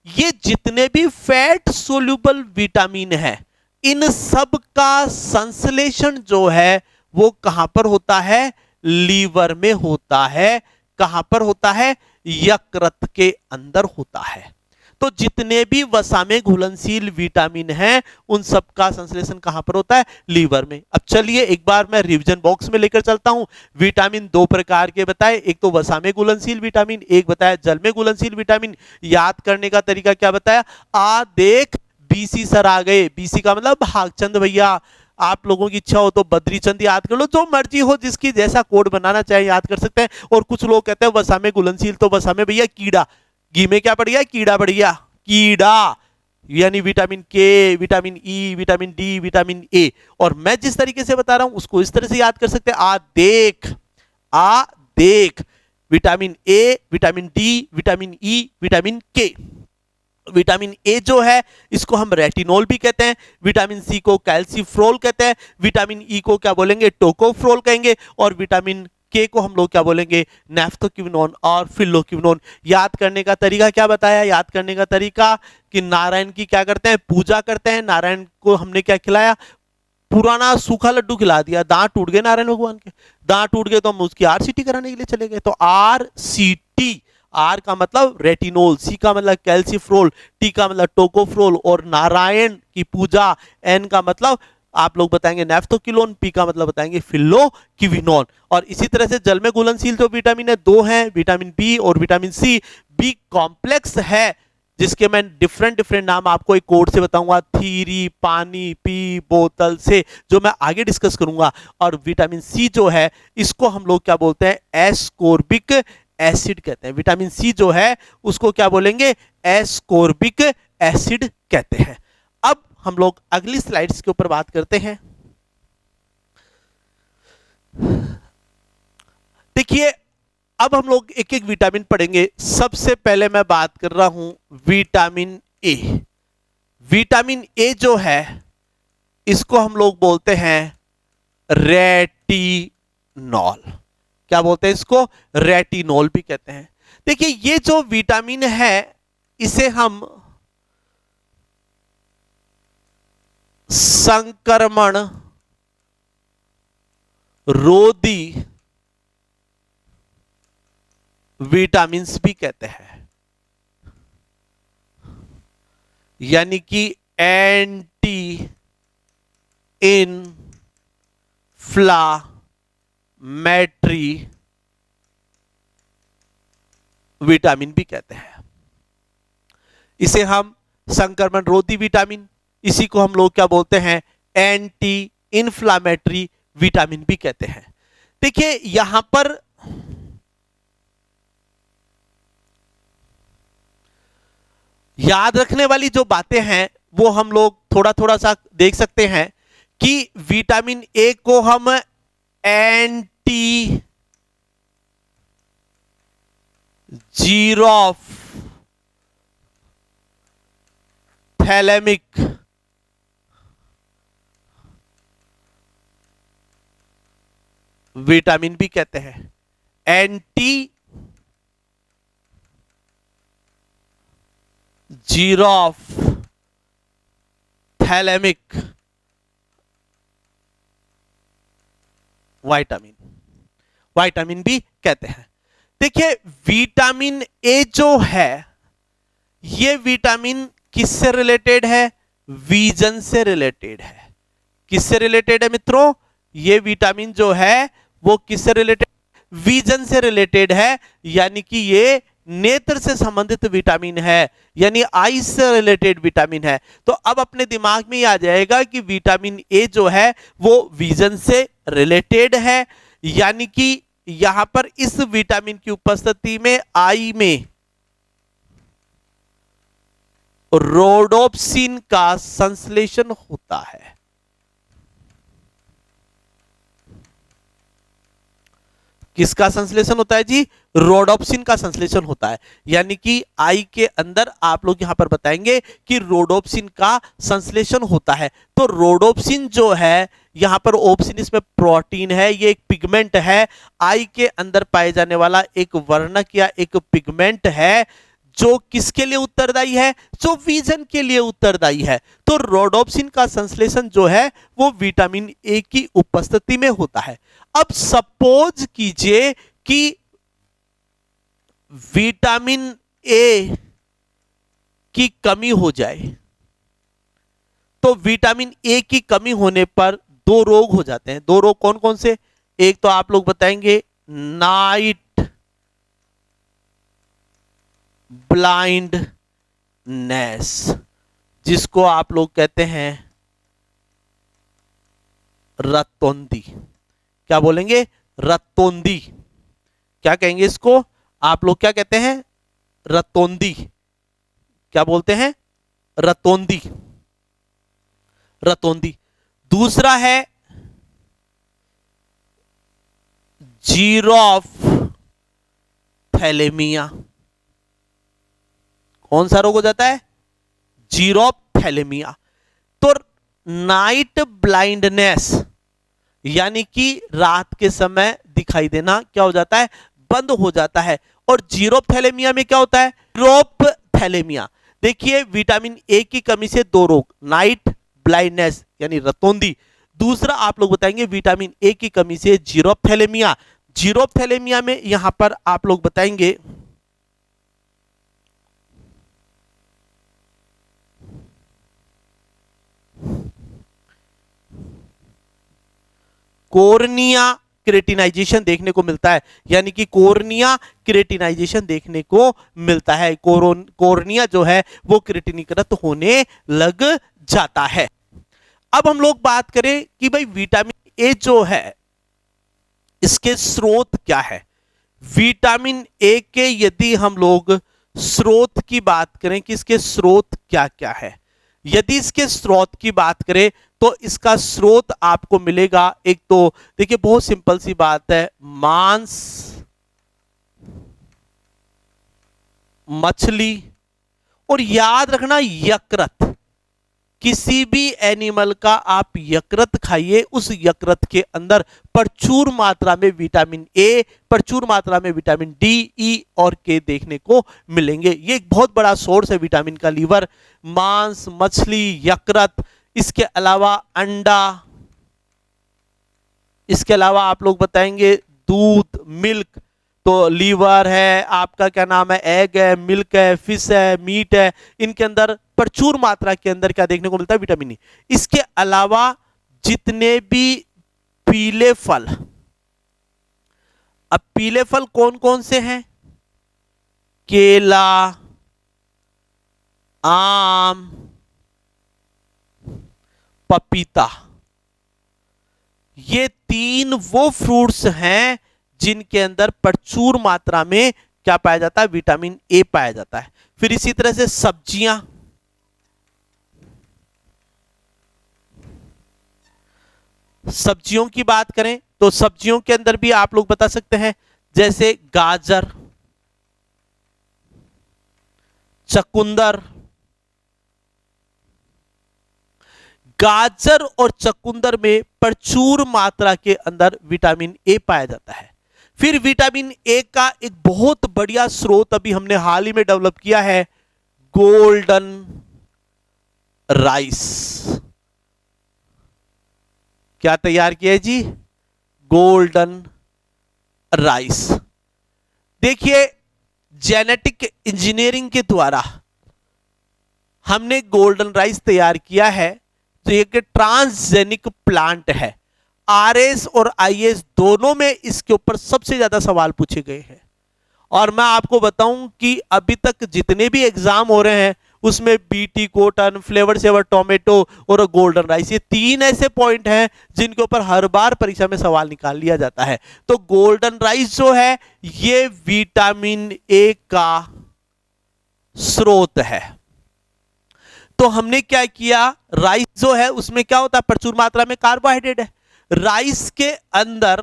ये जितने भी फैट सोल्यूबल विटामिन है, इन सब का संश्लेषण जो है वो कहां पर होता है? लीवर में होता है। कहां पर होता है? यकृत के अंदर होता है। तो जितने भी वसा में घुलनशील विटामिन हैं उन सब का संश्लेषण कहां पर होता है? लीवर में। अब चलिए एक बार मैं रिवीजन बॉक्स में लेकर चलता हूं। विटामिन दो प्रकार के बताए, एक तो वसा में घुलनशील विटामिन, एक बताया जल में घुलनशील विटामिन। याद करने का तरीका क्या बताया? आ देख बीसी सर आ गए। बीसी का मतलब भागचंद भैया। आप लोगों की इच्छा हो तो बद्रीचंद याद कर लो, जो मर्जी हो, जिसकी जैसा कोड बनाना चाहे याद कर सकते हैं। और कुछ लोग कहते हैं वसा में घुलनशील, तो वसा में भैया कीड़ा, घी में क्या बढ़ गया? कीड़ा बढ़ गया। कीड़ा यानी विटामिन के, vitamin E, vitamin D, vitamin A. और मैं जिस तरीके से बता रहा हूं उसको इस तरह से याद कर सकते हैं। आ देख, आ देख, vitamin A, vitamin D, vitamin E, vitamin के। विटामिन ए जो है इसको हम रेटिनोल भी कहते हैं, विटामिन सी को कैल्सीफ्रोल कहते हैं, विटामिन ई को क्या बोलेंगे? टोकोफ्रोल कहेंगे, और विटामिन के को हम लोग क्या बोलेंगे? नेफ्थोक्विनोन और फिल्लोक्विनोन। याद करने का तरीका क्या बताया? याद करने का तरीका कि नारायण की क्या करते हैं? पूजा करते हैं। नारायण को हमने क्या खिलाया? पुराना सूखा लड्डू खिला दिया। दांत टूट गए नारायण भगवान के, दांत टूट गए तो हम उसकी आरसीटी कराने के लिए चले गए। तो आरसीटी, आर का मतलब रेटिनोल, सी का मतलब कैल्सीफ्रोल, टी का मतलब टोकोफ्रोल, और नारायण की पूजा, एन का मतलब आप लोग बताएंगे नेफ्थोक्विनोन, पी का मतलब बताएंगे फिल्लोक्विनोन। और इसी तरह से जल में घुलनशील जो विटामिन है दो हैं, विटामिन बी और विटामिन सी। बी कॉम्प्लेक्स है जिसके मैं डिफरेंट डिफरेंट नाम आपको एक कोड से बताऊंगा, थीरी, पानी, पी, बोतल से, जो मैं आगे डिस्कस करूंगा। और विटामिन सी जो है इसको हम लोग क्या बोलते हैं? एस्कोर्बिक एसिड कहते हैं। विटामिन सी जो है उसको क्या बोलेंगे? एस्कोर्बिक एसिड कहते हैं। अब हम लोग अगली स्लाइड्स के ऊपर बात करते हैं। देखिए अब हम लोग एक एक विटामिन पढ़ेंगे। सबसे पहले मैं बात कर रहा हूं विटामिन ए। विटामिन ए जो है इसको हम लोग बोलते हैं रेटिनॉल। क्या बोलते हैं इसको? रेटिनॉल भी कहते हैं। देखिए ये जो विटामिन है इसे हम संक्रमण रोधी विटामिन भी कहते हैं, यानी कि एंटी इन्फ्लामेटरी विटामिन भी कहते हैं। इसे हम संक्रमण रोधी विटामिन, इसी को हम लोग क्या बोलते हैं? एंटी इन्फ्लामेटरी विटामिन भी कहते हैं। देखिए यहां पर याद रखने वाली जो बातें हैं वो हम लोग थोड़ा थोड़ा सा देख सकते हैं कि विटामिन ए को हम एंटी जीरोफ थैलेमिक विटामिन भी कहते हैं। एंटी जीरोफ थैलेमिक विटामिन भी कहते हैं। देखिए विटामिन ए जो है, ये विटामिन किससे रिलेटेड है? विजन से रिलेटेड है। किससे रिलेटेड है मित्रों? ये विटामिन जो है वो किससे रिलेटेड? विजन से रिलेटेड है, यानी कि ये नेत्र से संबंधित विटामिन है, यानी आई से रिलेटेड विटामिन है। तो अब अपने दिमाग में आ जाएगा कि विटामिन ए जो है वो विजन से रिलेटेड है, यानी कि यहां पर इस विटामिन की उपस्थिति में आई में रोडोप्सिन का संश्लेषण होता है। किसका संश्लेषण होता है जी? रोडोप्सिन का संश्लेषण होता है, यानी कि आई के अंदर आप लोग यहां पर बताएंगे कि रोडोप्सिन का संश्लेषण होता है। तो रोडोप्सिन जो है, यहां पर ओप्सिन इसमें प्रोटीन है, ये एक पिगमेंट है, आई के अंदर पाए जाने वाला एक वर्णक या एक पिगमेंट है जो किसके लिए उत्तरदायी है? जो विजन के लिए उत्तरदायी है। तो रोडोप्सिन का संश्लेषण जो है वो विटामिन ए की उपस्थिति में होता है। अब सपोज कीजिए कि विटामिन ए की कमी हो जाए, तो विटामिन ए की कमी होने पर दो रोग हो जाते हैं। दो रोग कौन कौन से? एक तो आप लोग बताएंगे नाइट ब्लाइंडनेस, जिसको आप लोग कहते हैं रतौंधी। क्या बोलेंगे? रतौंधी। क्या कहेंगे इसको? आप लोग क्या कहते हैं? रतौंधी। क्या बोलते हैं? रतौंधी। रतौंधी। दूसरा है जीरोफ थैलेमिया। कौन सा रोग हो जाता है? जीरोफ थैलेमिया। तो नाइट ब्लाइंडनेस, यानी कि रात के समय दिखाई देना क्या हो जाता है? बंद हो जाता है। और जीरोफ थैलेमिया में क्या होता है? जीरोफ थैलेमिया। देखिए विटामिन ए की कमी से दो रोग, नाइट ब्लाइंडनेस यानी रतौंधी। दूसरा आप लोग बताएंगे विटामिन ए की कमी से जीरोफ थैलेमिया। जीरोफ थैलेमिया में यहां पर आप लोग बताएंगे कोर्निया क्रेटिनाइजेशन देखने को मिलता है, यानी कि कोर्निया क्रेटिनाइजेशन देखने को मिलता है। कोर्निया जो है वो क्रेटिनीकृत होने लग जाता है। अब हम लोग बात करें कि भाई विटामिन ए जो है इसके स्रोत क्या है। विटामिन ए के यदि हम लोग स्रोत की बात करें कि इसके स्रोत क्या क्या है, यदि इसके स्रोत की बात करें तो इसका स्रोत आपको मिलेगा, एक तो देखिए बहुत सिंपल सी बात है, मांस, मछली, और याद रखना यकृत। किसी भी एनिमल का आप यकृत खाइए, उस यकृत के अंदर प्रचुर मात्रा में विटामिन ए, प्रचुर मात्रा में विटामिन डी, ई और के देखने को मिलेंगे। ये एक बहुत बड़ा सोर्स है विटामिन का। लीवर, मांस, मछली, यकृत, इसके अलावा अंडा, इसके अलावा आप लोग बताएंगे दूध, मिल्क। तो लीवर है आपका, क्या नाम है, एग है, मिल्क है, फिश है, मीट है, इनके अंदर प्रचुर मात्रा के अंदर क्या देखने को मिलता है? Vitamin E. इसके अलावा जितने भी पीले फल, अब पीले फल कौन कौन से हैं? केला, आम, पपीता, ये तीन वो फ्रूट्स हैं जिनके अंदर प्रचुर मात्रा में क्या पाया जाता है? विटामिन ए पाया जाता है। फिर इसी तरह से सब्जियां, सब्जियों की बात करें तो सब्जियों के अंदर भी आप लोग बता सकते हैं, जैसे गाजर, चकुंदर, गाजर और चुकंदर में प्रचुर मात्रा के अंदर विटामिन ए पाया जाता है। फिर विटामिन ए का एक बहुत बढ़िया स्रोत अभी हमने हाल ही में डेवलप किया है, गोल्डन राइस। क्या तैयार किया है जी? Golden rice. देखिए, जेनेटिक इंजीनियरिंग के द्वारा हमने गोल्डन राइस तैयार किया है, जो एक ट्रांसजेनिक प्लांट है। आरएस और आईएएस दोनों में इसके ऊपर सबसे ज्यादा सवाल पूछे गए हैं। और मैं आपको बताऊं कि अभी तक जितने भी एग्जाम हो रहे हैं उसमें BT cotton, flavour saver tomato और गोल्डन राइस, ये तीन ऐसे पॉइंट हैं जिनके ऊपर हर बार परीक्षा में सवाल निकाल लिया जाता है। तो गोल्डन राइस जो है ये विटामिन ए का स्रोत है। तो हमने क्या किया, राइस जो है उसमें क्या होता है, प्रचुर मात्रा में कार्बोहाइड्रेट है। राइस के अंदर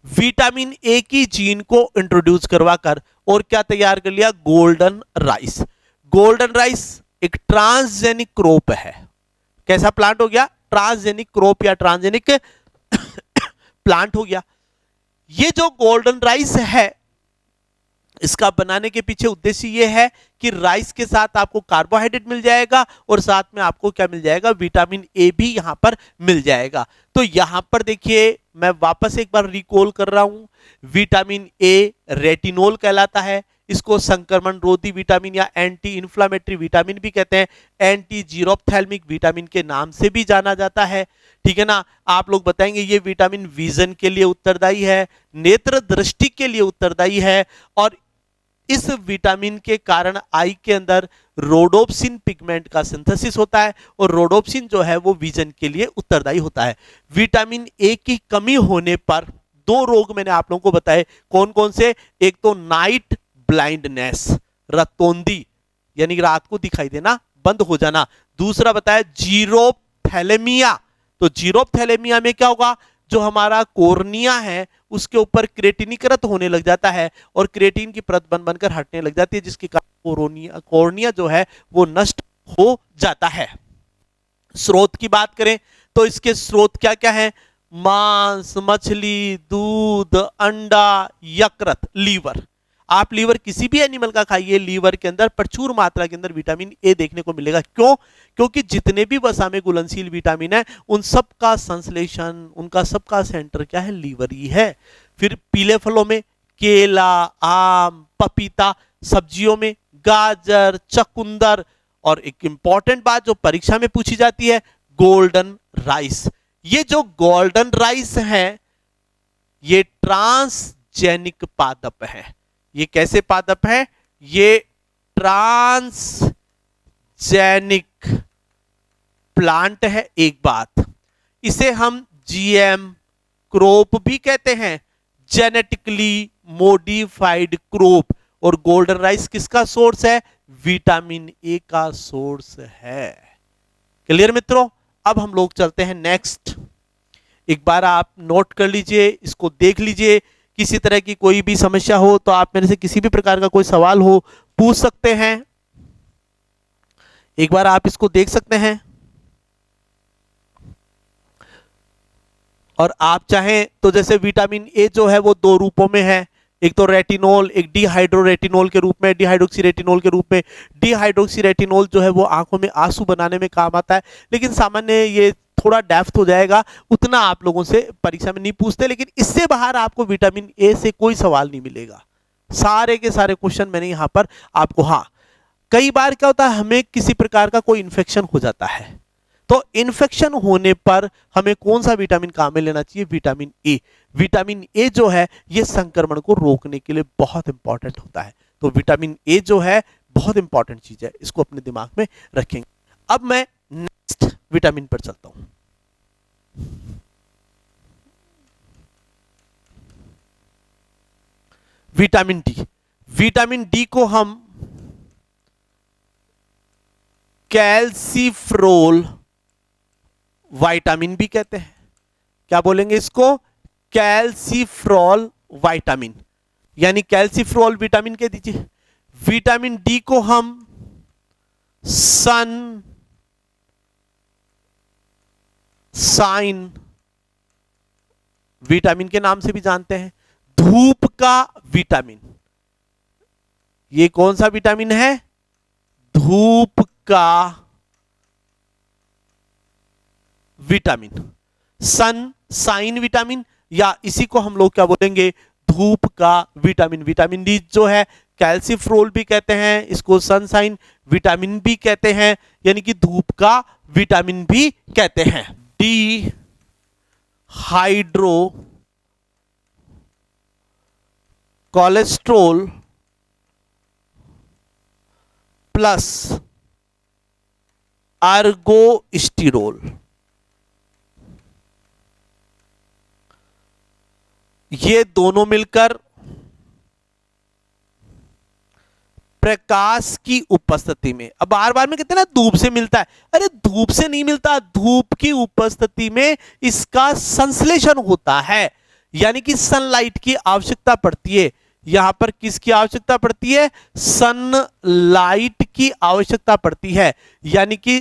विटामिन ए की जीन को इंट्रोड्यूस करवाकर और क्या तैयार कर लिया, गोल्डन राइस। गोल्डन राइस एक ट्रांसजेनिक क्रॉप है। कैसा प्लांट हो गया? ट्रांसजेनिक क्रॉप या ट्रांसजेनिक प्लांट हो गया। ये जो गोल्डन राइस है, इसका बनाने के पीछे उद्देश्य यह है कि राइस के साथ आपको कार्बोहाइड्रेट मिल जाएगा और साथ में आपको क्या मिल जाएगा, विटामिन ए भी यहां पर मिल जाएगा। तो यहां पर देखिए, मैं वापस एक बार रिकॉल कर रहा हूं, विटामिन ए रेटिनोल कहलाता है। इसको संक्रमण रोधी विटामिन या एंटी इंफ्लेमेटरी विटामिन भी कहते हैं, एंटी जीरोप्थेल्मिक विटामिन के नाम से भी जाना जाता है। ठीक है ना? आप लोग बताएंगे ये विटामिन विजन के लिए उत्तरदायी है, नेत्र दृष्टि के लिए उत्तरदायी है, और इस विटामिन के कारण आई के अंदर रोडोप्सिन पिगमेंट का सिंथेसिस होता है और रोडोप्सिन जो है वो विजन के लिए उत्तरदायी होता है। विटामिन ए की कमी होने पर दो रोग मैंने आप लोगों को बताए, कौन कौन से? एक तो नाइट ब्लाइंडनेस, रतौंधी, यानी रात को दिखाई देना बंद हो जाना। दूसरा बताया जीरोप्थैलेमिया। तो जीरोप्थैलेमिया में क्या होगा, जो हमारा कॉर्निया है उसके ऊपर क्रेटिनीकृत होने लग जाता है और क्रेटिन की परत बन बनकर हटने लग जाती है, जिसके कारण कॉर्निया जो है वो नष्ट हो जाता है। स्रोत की बात करें तो इसके स्रोत क्या क्या है? मांस, मछली, दूध, अंडा, यकृत, लीवर। आप लीवर किसी भी एनिमल का खाइए, लीवर के अंदर प्रचुर मात्रा के अंदर विटामिन ए देखने को मिलेगा। क्यों? क्योंकि जितने भी वसा में घुलनशील विटामिन है उन सब का संश्लेषण, उनका सबका सेंटर क्या है, लीवर ही है। फिर पीले फलों में केला, आम, पपीता, सब्जियों में गाजर, चुकंदर, और एक इंपॉर्टेंट बात जो परीक्षा में पूछी जाती है, गोल्डन राइस। ये जो गोल्डन राइस है ये ट्रांसजेनिक पादप है। ये कैसे पादप है? ये ट्रांसजेनिक प्लांट है। एक बात, इसे हम जीएम क्रॉप भी कहते हैं, जेनेटिकली मॉडिफाइड क्रॉप। और गोल्डन राइस किसका सोर्स है? विटामिन ए का सोर्स है। क्लियर मित्रों? अब हम लोग चलते हैं नेक्स्ट। एक बार आप नोट कर लीजिए, इसको देख लीजिए। किसी तरह की कोई भी समस्या हो तो आप मेरे से किसी भी प्रकार का कोई सवाल हो पूछ सकते हैं। एक बार आप इसको देख सकते हैं और आप चाहें तो जैसे विटामिन ए जो है वो दो रूपों में है, एक तो रेटिनोल, एक डिहाइड्रो रेटिनोल के रूप में, डिहाइड्रोक्सी रेटिनोल के रूप में। डिहाइड्रोक्सी रेटिनोल जो है वो आंखों में आंसू बनाने में काम आता है, लेकिन सामान्य ये थोड़ा डेप्थ हो जाएगा, उतना आप लोगों से परीक्षा में नहीं पूछते। लेकिन इससे बाहर आपको विटामिन ए से कोई सवाल नहीं मिलेगा। सारे के सारे क्वेश्चन मैंने यहां पर आपको, हाँ, कई बार क्या होता है, हमें किसी प्रकार का कोई इन्फेक्शन हो जाता है, तो इन्फेक्शन होने पर हमें कौन सा विटामिन काम में लेना चाहिए? Vitamin A. विटामिन ए जो है ये संक्रमण को रोकने के लिए बहुत इंपॉर्टेंट होता है। तो विटामिन ए जो है बहुत इंपॉर्टेंट चीज है, इसको अपने दिमाग में रखेंगे। अब मैं नेक्स्ट विटामिन पर चलता हूं। Vitamin D. विटामिन डी को हम कैल्सिफ्रोल विटामिन भी कहते हैं। क्या बोलेंगे इसको? कैल्सिफ्रोल विटामिन, यानी कैल्सिफ्रोल विटामिन कह दीजिए। विटामिन डी को हम सन साइन विटामिन के नाम से भी जानते हैं। धूप का विटामिन, ये कौन सा विटामिन है? धूप का विटामिन, सन साइन विटामिन, या इसी को हम लोग क्या बोलेंगे? धूप का विटामिन। विटामिन डी जो है कैल्सिफ्रोल भी कहते हैं, इसको सनसाइन विटामिन भी कहते हैं, यानी कि धूप का विटामिन भी कहते हैं। डी हाइड्रो कोलेस्ट्रोल प्लस अर्गोस्टिरोल, ये दोनों मिलकर प्रकाश की उपस्थिति में, अब बार बार में कहते हैं ना धूप से मिलता है, अरे धूप से नहीं मिलता, धूप की उपस्थिति में इसका संश्लेषण होता है, यानी कि सनलाइट की आवश्यकता पड़ती है। यहां पर किसकी आवश्यकता पड़ती है? सनलाइट की आवश्यकता पड़ती है, यानी कि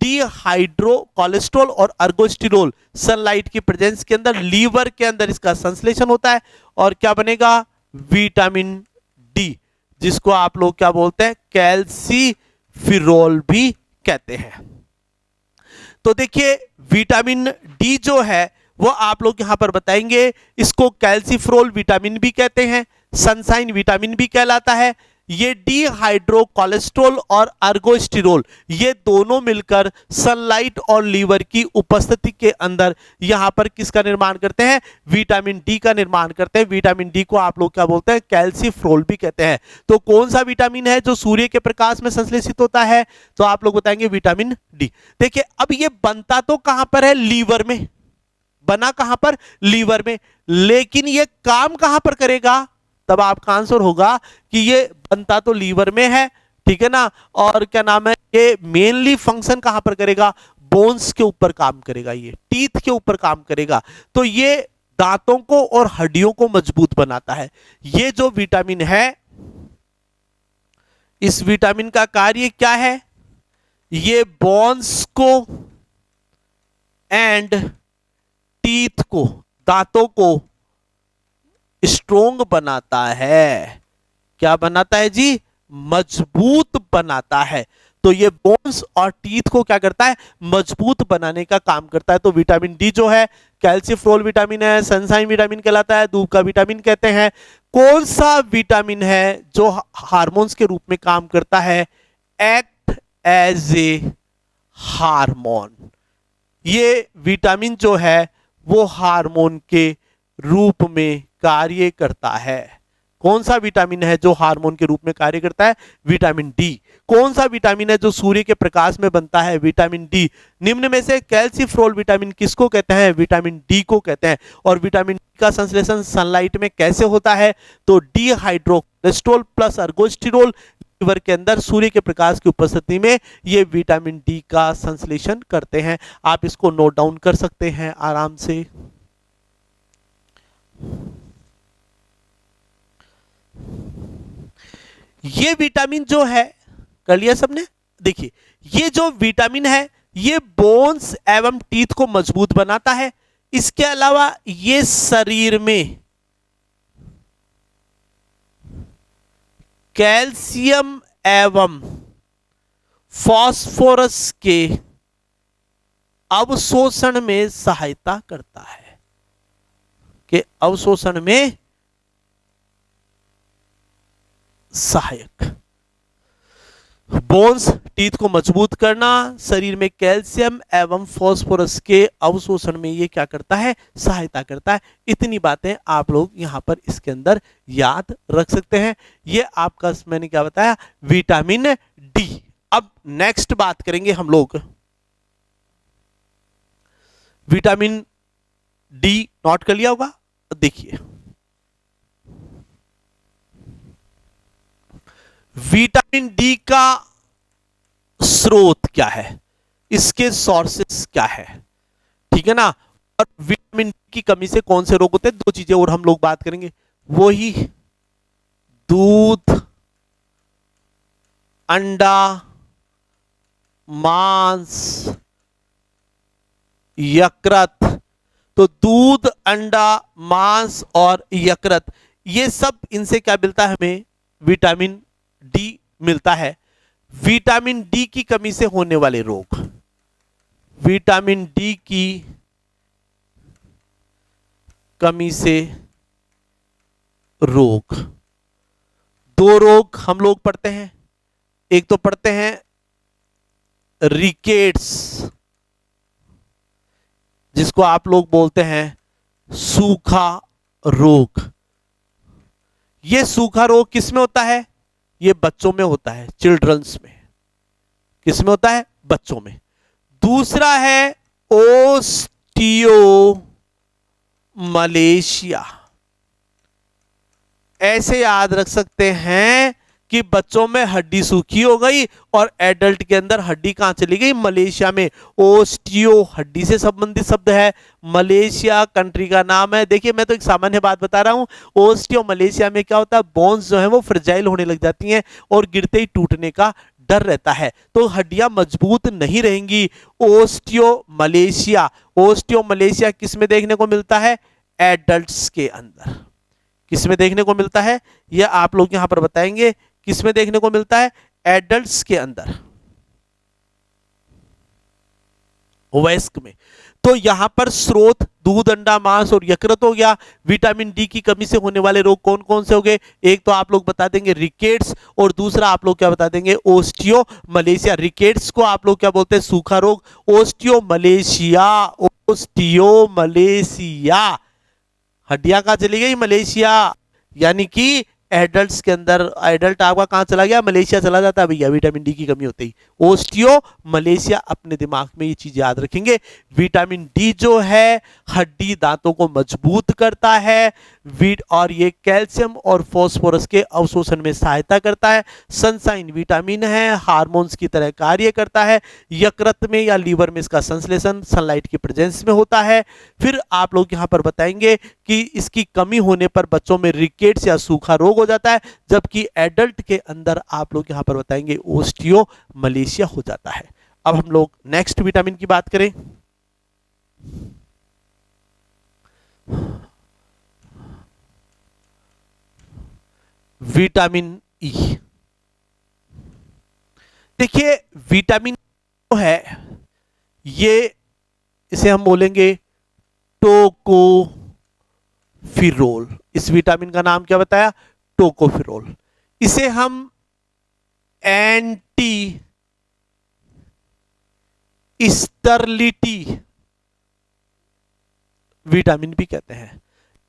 डीहाइड्रो कोलेस्ट्रॉल और अर्गोस्टिरोल सनलाइट की प्रेजेंस के अंदर लीवर के अंदर इसका संश्लेषण होता है और क्या बनेगा? विटामिन डी, जिसको आप लोग क्या बोलते हैं? कैल्सीफिरोल भी कहते हैं। तो देखिए विटामिन डी जो है वो आप लोग यहां पर बताएंगे, इसको कैल्सीफ्रोल विटामिन भी कहते हैं, सनसाइन विटामिन भी कहलाता है। ये डीहाइड्रो कोलेस्ट्रॉल और अर्गोस्टिरोल ये दोनों मिलकर सनलाइट और लीवर की उपस्थिति के अंदर यहां पर किसका निर्माण करते हैं? विटामिन डी का निर्माण करते हैं। विटामिन डी को आप लोग क्या बोलते हैं? कैल्सीफ्रोल भी कहते हैं। तो कौन सा विटामिन है जो सूर्य के प्रकाश में संश्लेषित होता है? तो आप लोग बताएंगे विटामिन डी। देखिए अब ये बनता तो कहां पर है? लीवर में। बना कहां पर? लीवर में। लेकिन ये काम कहां पर करेगा? तब आपका आंसर होगा कि ये बनता तो लीवर में है, ठीक है ना, और क्या नाम है, ये मेनली फंक्शन कहां पर करेगा? बोन्स के ऊपर काम करेगा, ये टीथ के ऊपर काम करेगा। तो ये दांतों को और हड्डियों को मजबूत बनाता है। ये जो विटामिन है, इस विटामिन का कार्य क्या है? ये बोन्स को एंड टीथ को, दांतों को स्ट्रोंग बनाता है। क्या बनाता है जी? मजबूत बनाता है। तो ये बोन्स और टीथ को क्या करता है? मजबूत बनाने का काम करता है। तो विटामिन डी जो है कैल्सीफ्रोल विटामिन है, सनसाइन विटामिन कहलाता है, धूप का विटामिन कहते हैं। कौन सा विटामिन है जो हार्मोन्स के रूप में काम करता है? Act as a hormone. ये विटामिन जो है वो हार्मोन के रूप में कार्य करता है। कौन सा विटामिन है जो हार्मोन के रूप में कार्य करता है? Vitamin D. कौन सा विटामिन है जो सूर्य के प्रकाश में बनता है? Vitamin D. निम्न में से कैल्सीफ्रोल विटामिन किसको कहते हैं? विटामिन डी को कहते हैं। और विटामिन डी का संश्लेषण सनलाइट में कैसे होता है? तो डीहाइड्रो कोलेस्ट्रॉल प्लस अर्गोस्टिरोल लीवर के अंदर सूर्य के प्रकाश की उपस्थिति में ये विटामिन डी का संश्लेषण करते हैं। आप इसको नोट डाउन कर सकते हैं आराम से। ये विटामिन जो है, कर लिया सबने? देखिए ये जो विटामिन है ये बोन्स एवं टीथ को मजबूत बनाता है। इसके अलावा ये शरीर में कैल्शियम एवं फास्फोरस के अवशोषण में सहायता करता है, के अवशोषण में सहायक। बोन्स टीथ को मजबूत करना, शरीर में कैल्शियम एवं फास्फोरस के अवशोषण में ये क्या करता है? सहायता करता है। इतनी बातें आप लोग यहां पर इसके अंदर याद रख सकते हैं। ये आपका मैंने क्या बताया? Vitamin D. अब नेक्स्ट बात करेंगे हम लोग विटामिन डी। नोट कर लिया होगा? देखिए विटामिन डी का स्रोत क्या है, इसके सोर्सेस क्या है, ठीक है ना, और विटामिन डी की कमी से कौन से रोग होते हैं? दो चीजें और हम लोग बात करेंगे, वो ही दूध, अंडा, मांस यकृत। तो दूध, अंडा, मांस और यकृत, ये सब इनसे क्या मिलता है? हमें विटामिन डी मिलता है। विटामिन डी की कमी से होने वाले रोग, विटामिन डी की कमी से रोग, दो रोग हम लोग पढ़ते हैं। एक तो पढ़ते हैं रिकेट्स, जिसको आप लोग बोलते हैं सूखा रोग। ये सूखा रोग किस में होता है? ये बच्चों में होता है, चिल्ड्रंस में। किस में होता है? बच्चों में। दूसरा है ओस्टियोमलेशिया। ऐसे याद रख सकते हैं कि बच्चों में हड्डी सूखी हो गई और एडल्ट के अंदर हड्डी कहां चली गई? मलेशिया में। ओस्टियो हड्डी से संबंधित शब्द है, मलेशिया कंट्री का नाम है। देखिए मैं तो एक सामान्य बात बता रहा हूं। ओस्टियो मलेशिया में क्या होता है? बोन्स जो है वो फ्रेजाइल होने लग जाती हैं और गिरते ही टूटने का डर रहता है, तो हड्डियां मजबूत नहीं रहेंगी। ओस्टियो मलेशिया किस में देखने को मिलता है? एडल्ट्स के अंदर। किस में देखने को मिलता है? यह आप लोग यहां पर बताएंगे। किस में देखने को मिलता है? एडल्ट्स के अंदर, वयस्क में। तो यहां पर स्रोत दूध, अंडा, मांस और यकृत हो गया। विटामिन डी की कमी से होने वाले रोग कौन कौन से हो गए? एक तो आप लोग बता देंगे रिकेट्स, और दूसरा आप लोग क्या बता देंगे? ओस्टियोमलेशिया। रिकेट्स को आप लोग क्या बोलते हैं? सूखा रोग। ओस्टियोमलेशिया, ओस्टियोमलेशिया, हड्डियां कहां चली गई? मलेशिया। यानी कि एडल्ट्स के अंदर, एडल्ट आपका कहां चला गया? मलेशिया चला जाता है भैया, विटामिन डी की कमी होती ही। ओस्टियो मलेशिया, अपने दिमाग में ये चीज याद रखेंगे। विटामिन डी जो है हड्डी दांतों को मजबूत करता है, और ये कैल्शियम और फास्फोरस के अवशोषण में सहायता करता है। सनसाइन विटामिन है, हार्मोन्स की तरह कार्य करता है। यकृत में या लीवर में इसका संश्लेषण सनलाइट की प्रेजेंस में होता है। फिर आप लोग यहां पर बताएंगे कि इसकी कमी होने पर बच्चों में रिकेट्स या सूखा रोग हो जाता है, जबकि एडल्ट के अंदर आप लोग यहां पर बताएंगे ओस्टियोमलेशिया हो जाता है। अब हम लोग नेक्स्ट विटामिन की बात करें। Vitamin E. देखिए विटामिन जो है ये, इसे हम बोलेंगे टोकोफिरोल। इस विटामिन का नाम क्या बताया? टोकोफिरोल। इसे हम एंटी स्टरलिटी विटामिन भी कहते हैं,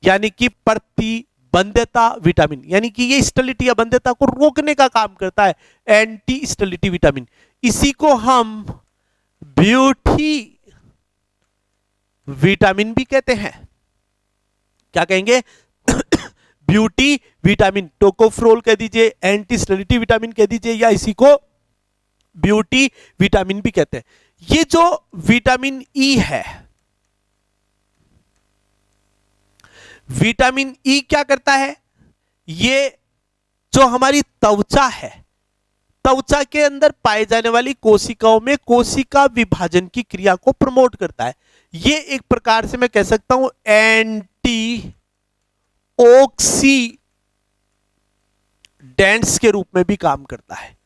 यानी कि प्रतिबंधता विटामिन, यानी कि ये स्टेरिलिटी या बंध्यता को रोकने का काम करता है, एंटी स्टेरिलिटी विटामिन। इसी को हम ब्यूटी विटामिन भी कहते हैं। क्या कहेंगे? ब्यूटी विटामिन, टोकोफिरोल कह दीजिए, एंटी स्टेरिलिटी विटामिन कह दीजिए, या इसी को ब्यूटी विटामिन भी कहते हैं। ये जो विटामिन ई है, विटामिन ई क्या करता है? ये जो हमारी त्वचा है, त्वचा के अंदर पाए जाने वाली कोशिकाओं में कोशिका विभाजन की क्रिया को प्रमोट करता है। ये एक प्रकार से मैं कह सकता हूं एंटी ऑक्सीडेंट्स के रूप में भी काम करता है।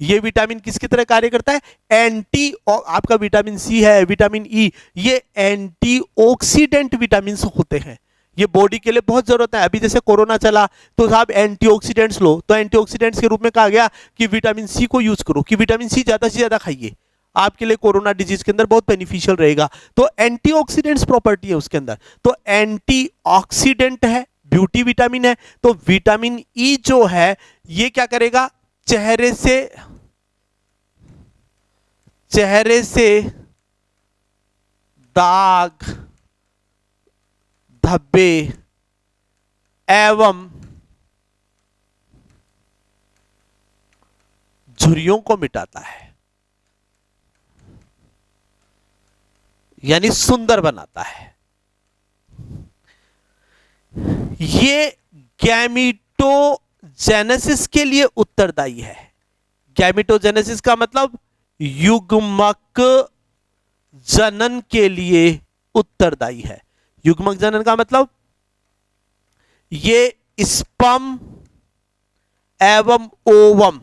ये विटामिन किसकी तरह कार्य करता है? एंटी, आपका विटामिन सी है, विटामिन ई, ये एंटीऑक्सीडेंट विटामिन होते हैं। ये बॉडी के लिए बहुत जरूरत है। अभी जैसे कोरोना चला तो साहब एंटीऑक्सीडेंट्स लो, तो एंटीऑक्सीडेंट्स के रूप में कहा गया कि विटामिन सी को यूज करो, कि विटामिन सी ज्यादा से ज्यादा खाइए, आपके लिए कोरोना डिजीज के अंदर बहुत बेनिफिशियल रहेगा। तो एंटीऑक्सीडेंट्स प्रॉपर्टी है उसके अंदर, तो एंटीऑक्सीडेंट है, ब्यूटी विटामिन है। तो विटामिन ई जो है ये क्या करेगा? चेहरे से दाग, धब्बे एवं झुर्रियों को मिटाता है, यानी सुंदर बनाता है। ये गैमेटोजेनेसिस के लिए उत्तरदायी है। गैमेटोजेनेसिस का मतलब युग्मक जनन के लिए उत्तरदायी है। युग्मक जनन का मतलब ये स्पर्म एवं ओवम,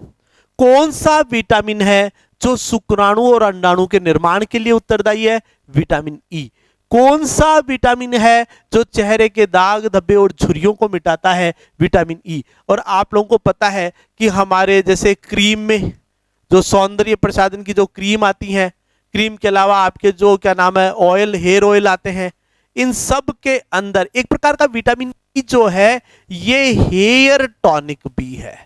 कौन सा विटामिन है जो शुक्राणु और अंडाणु के निर्माण के लिए उत्तरदायी है? Vitamin E. कौन सा विटामिन है जो चेहरे के दाग धब्बे और झुर्रियों को मिटाता है? Vitamin E. और आप लोगों को पता है कि हमारे जैसे क्रीम में जो सौंदर्य प्रसाधन की जो क्रीम आती है, क्रीम के अलावा आपके जो क्या नाम है ऑयल, हेयर ऑयल आते हैं, इन सब के अंदर एक प्रकार का विटामिन ई जो है ये हेयर टॉनिक भी है।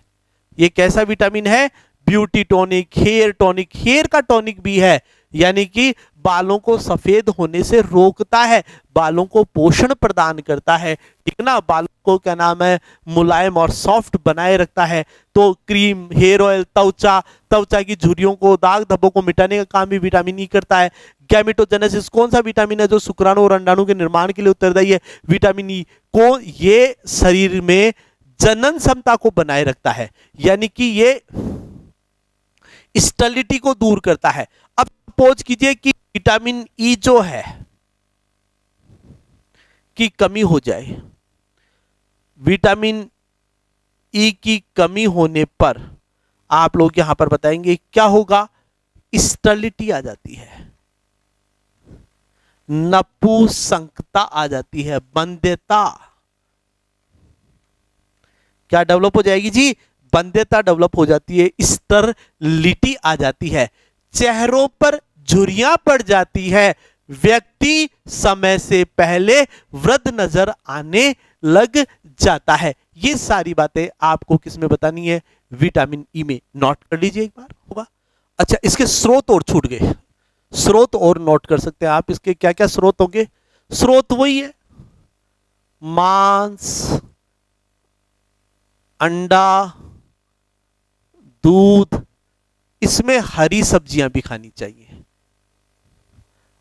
ये कैसा विटामिन है? Beauty tonic, hair tonic, hair का टॉनिक भी है, यानी कि बालों को सफेद होने से रोकता है, बालों को पोषण प्रदान करता है, ठीक ना, बालों को क्या नाम है मुलायम और सॉफ्ट बनाए रखता है। तो क्रीम, हेयर ऑयल, त्वचा की झुर्रियों को, दाग धब्बों को मिटाने का काम भी विटामिन ई करता है। गैमेटोजेनेसिस, कौन सा विटामिन है जो शुक्राणु और अंडाणु के निर्माण के लिए उत्तरदायी है? Vitamin E. को ये शरीर में जनन क्षमता को बनाए रखता है, यानी कि ये स्टेरिलिटी को दूर करता है। अब सपोज कीजिए कि विटामिन ई जो है की कमी हो जाए, विटामिन ई की कमी होने पर आप लोग यहां पर बताएंगे क्या होगा? स्टेरिलिटी आ जाती है, नपुंसकता आ जाती है, बंध्यता क्या डेवलप हो जाएगी जी? बंध्यता डेवलप हो जाती है, स्टेरिलिटी आ जाती है, चेहरों पर झुर्रियां पड़ जाती है, व्यक्ति समय से पहले वृद्ध नजर आने लग जाता है। ये सारी बातें आपको किस में बतानी है? विटामिन ई में। नोट कर लीजिए एक बार, होगा। अच्छा, इसके स्रोत और छूट गए, स्रोत और नोट कर सकते हैं आप। इसके क्या क्या स्रोत होंगे? स्रोत वही है, मांस, अंडा, दूध, इसमें हरी सब्जियां भी खानी चाहिए।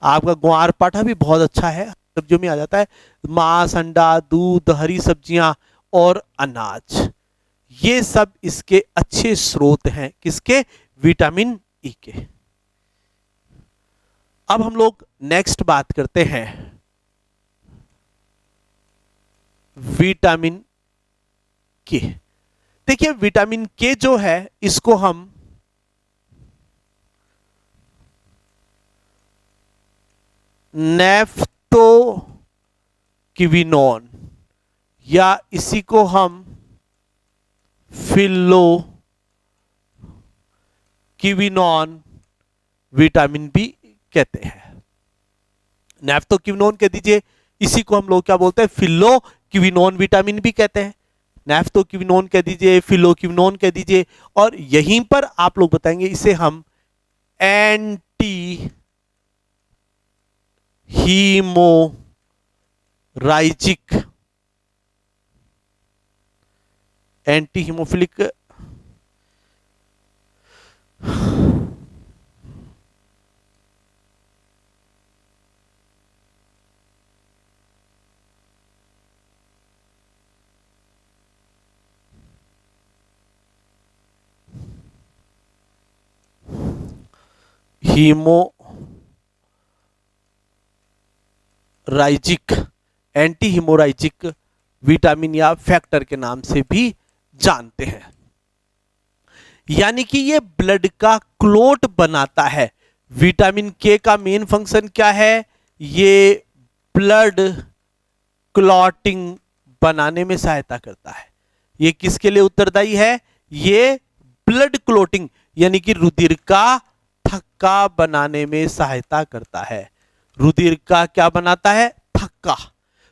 आपका ग्वार पाठा भी बहुत अच्छा है, सब्जियों में आ जाता है। मांस, अंडा, दूध, हरी सब्जियां और अनाज, ये सब इसके अच्छे स्रोत हैं। किसके? विटामिन ई के। अब हम लोग नेक्स्ट बात करते हैं विटामिन के। देखिए विटामिन के जो है इसको हम नेफ्टोक्विनोन या इसी को हम फिल्लोक्विनोन विटामिन बी कहते हैं। नेफ्टोक्विनोन कह दीजिए, इसी को हम लोग क्या बोलते हैं? फिल्लोक्विनोन विटामिन बी कहते हैं। नेफ्टोक्विनोन कह दीजिए, फिल्लोक्विनोन कह दीजिए, और यहीं पर आप लोग बताएंगे इसे हम anti haemorrhagic, anti haemophilic haemorrhagic, anti haemorrhagic vitamin या फैक्टर के नाम से भी जानते हैं। यानी कि ये ब्लड का क्लोट बनाता है। विटामिन के का मेन फंक्शन क्या है? ये ब्लड क्लॉटिंग बनाने में सहायता करता है। ये किसके लिए उत्तरदायी है? ये ब्लड क्लोटिंग यानी कि रुधिर का थक्का बनाने में सहायता करता है। रुधिर का क्या बनाता है? थक्का।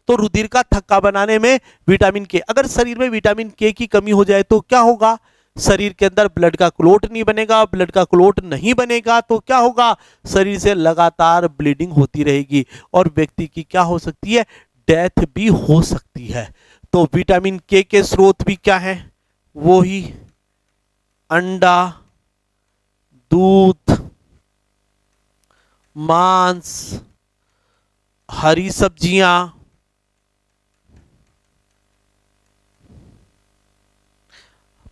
तो रुधिर का थक्का बनाने में विटामिन के, अगर शरीर में विटामिन के की कमी हो जाए तो क्या होगा? शरीर के अंदर ब्लड का क्लोट नहीं बनेगा। ब्लड का क्लोट नहीं बनेगा तो क्या होगा? शरीर से लगातार ब्लीडिंग होती रहेगी और व्यक्ति की क्या हो सकती है? डेथ भी हो सकती है। तो विटामिन के स्रोत भी क्या है? वो ही अंडा, दूध, मांस, हरी सब्जियां,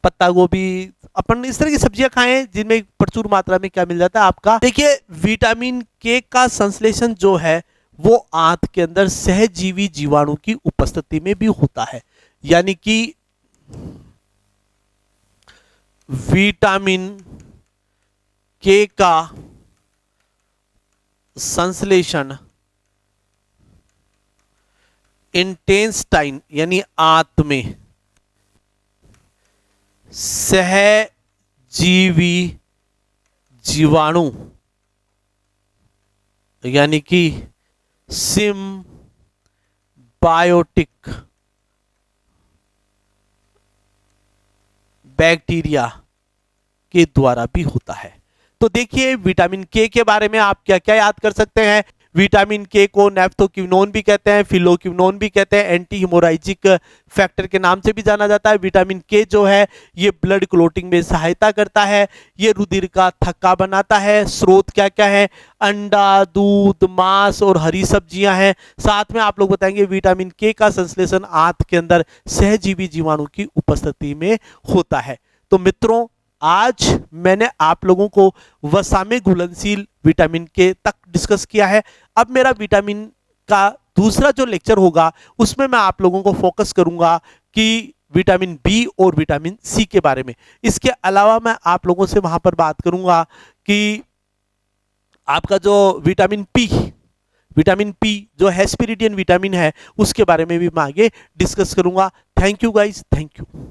पत्ता गोभी, अपन इस तरह की सब्जियां खाएं जिनमें प्रचुर मात्रा में क्या मिल जाता है आपका। देखिए विटामिन के का संश्लेषण जो है वो आंत के अंदर सहजीवी जीवाणु की उपस्थिति में भी होता है, यानी कि विटामिन के का संश्लेषण इंटेस्टाइन यानी आंत में सहजीवी जीवाणु यानी कि सिम्बायोटिक बैक्टीरिया के द्वारा भी होता है। तो देखिए विटामिन के बारे में आप क्या क्या याद कर सकते हैं। विटामिन के को नेफ्थोक्विनोन भी कहते हैं, फिलोक्विनोन भी कहते हैं, एंटी हिमोराइजिक फैक्टर के नाम से भी जाना जाता है। विटामिन के जो है ये ब्लड क्लोटिंग में सहायता करता है, ये रुधिर का थक्का बनाता है। स्रोत क्या क्या है, अंडा, दूध, मांस और हरी सब्जियां हैं। साथ में आप लोग बताएंगे विटामिन के का संश्लेषण आंत के अंदर सहजीवी जीवाणु की उपस्थिति में होता है। तो मित्रों आज मैंने आप लोगों को वसा में घुलनशील विटामिन के तक डिस्कस किया है। अब मेरा विटामिन का दूसरा जो लेक्चर होगा उसमें मैं आप लोगों को फोकस करूंगा कि विटामिन बी और विटामिन सी के बारे में। इसके अलावा मैं आप लोगों से वहां पर बात करूंगा कि आपका जो विटामिन पी जो हेस्पिरिडियन विटामिन है उसके बारे में भी मैं आगे डिस्कस करूंगा। Thank you guys, thank you.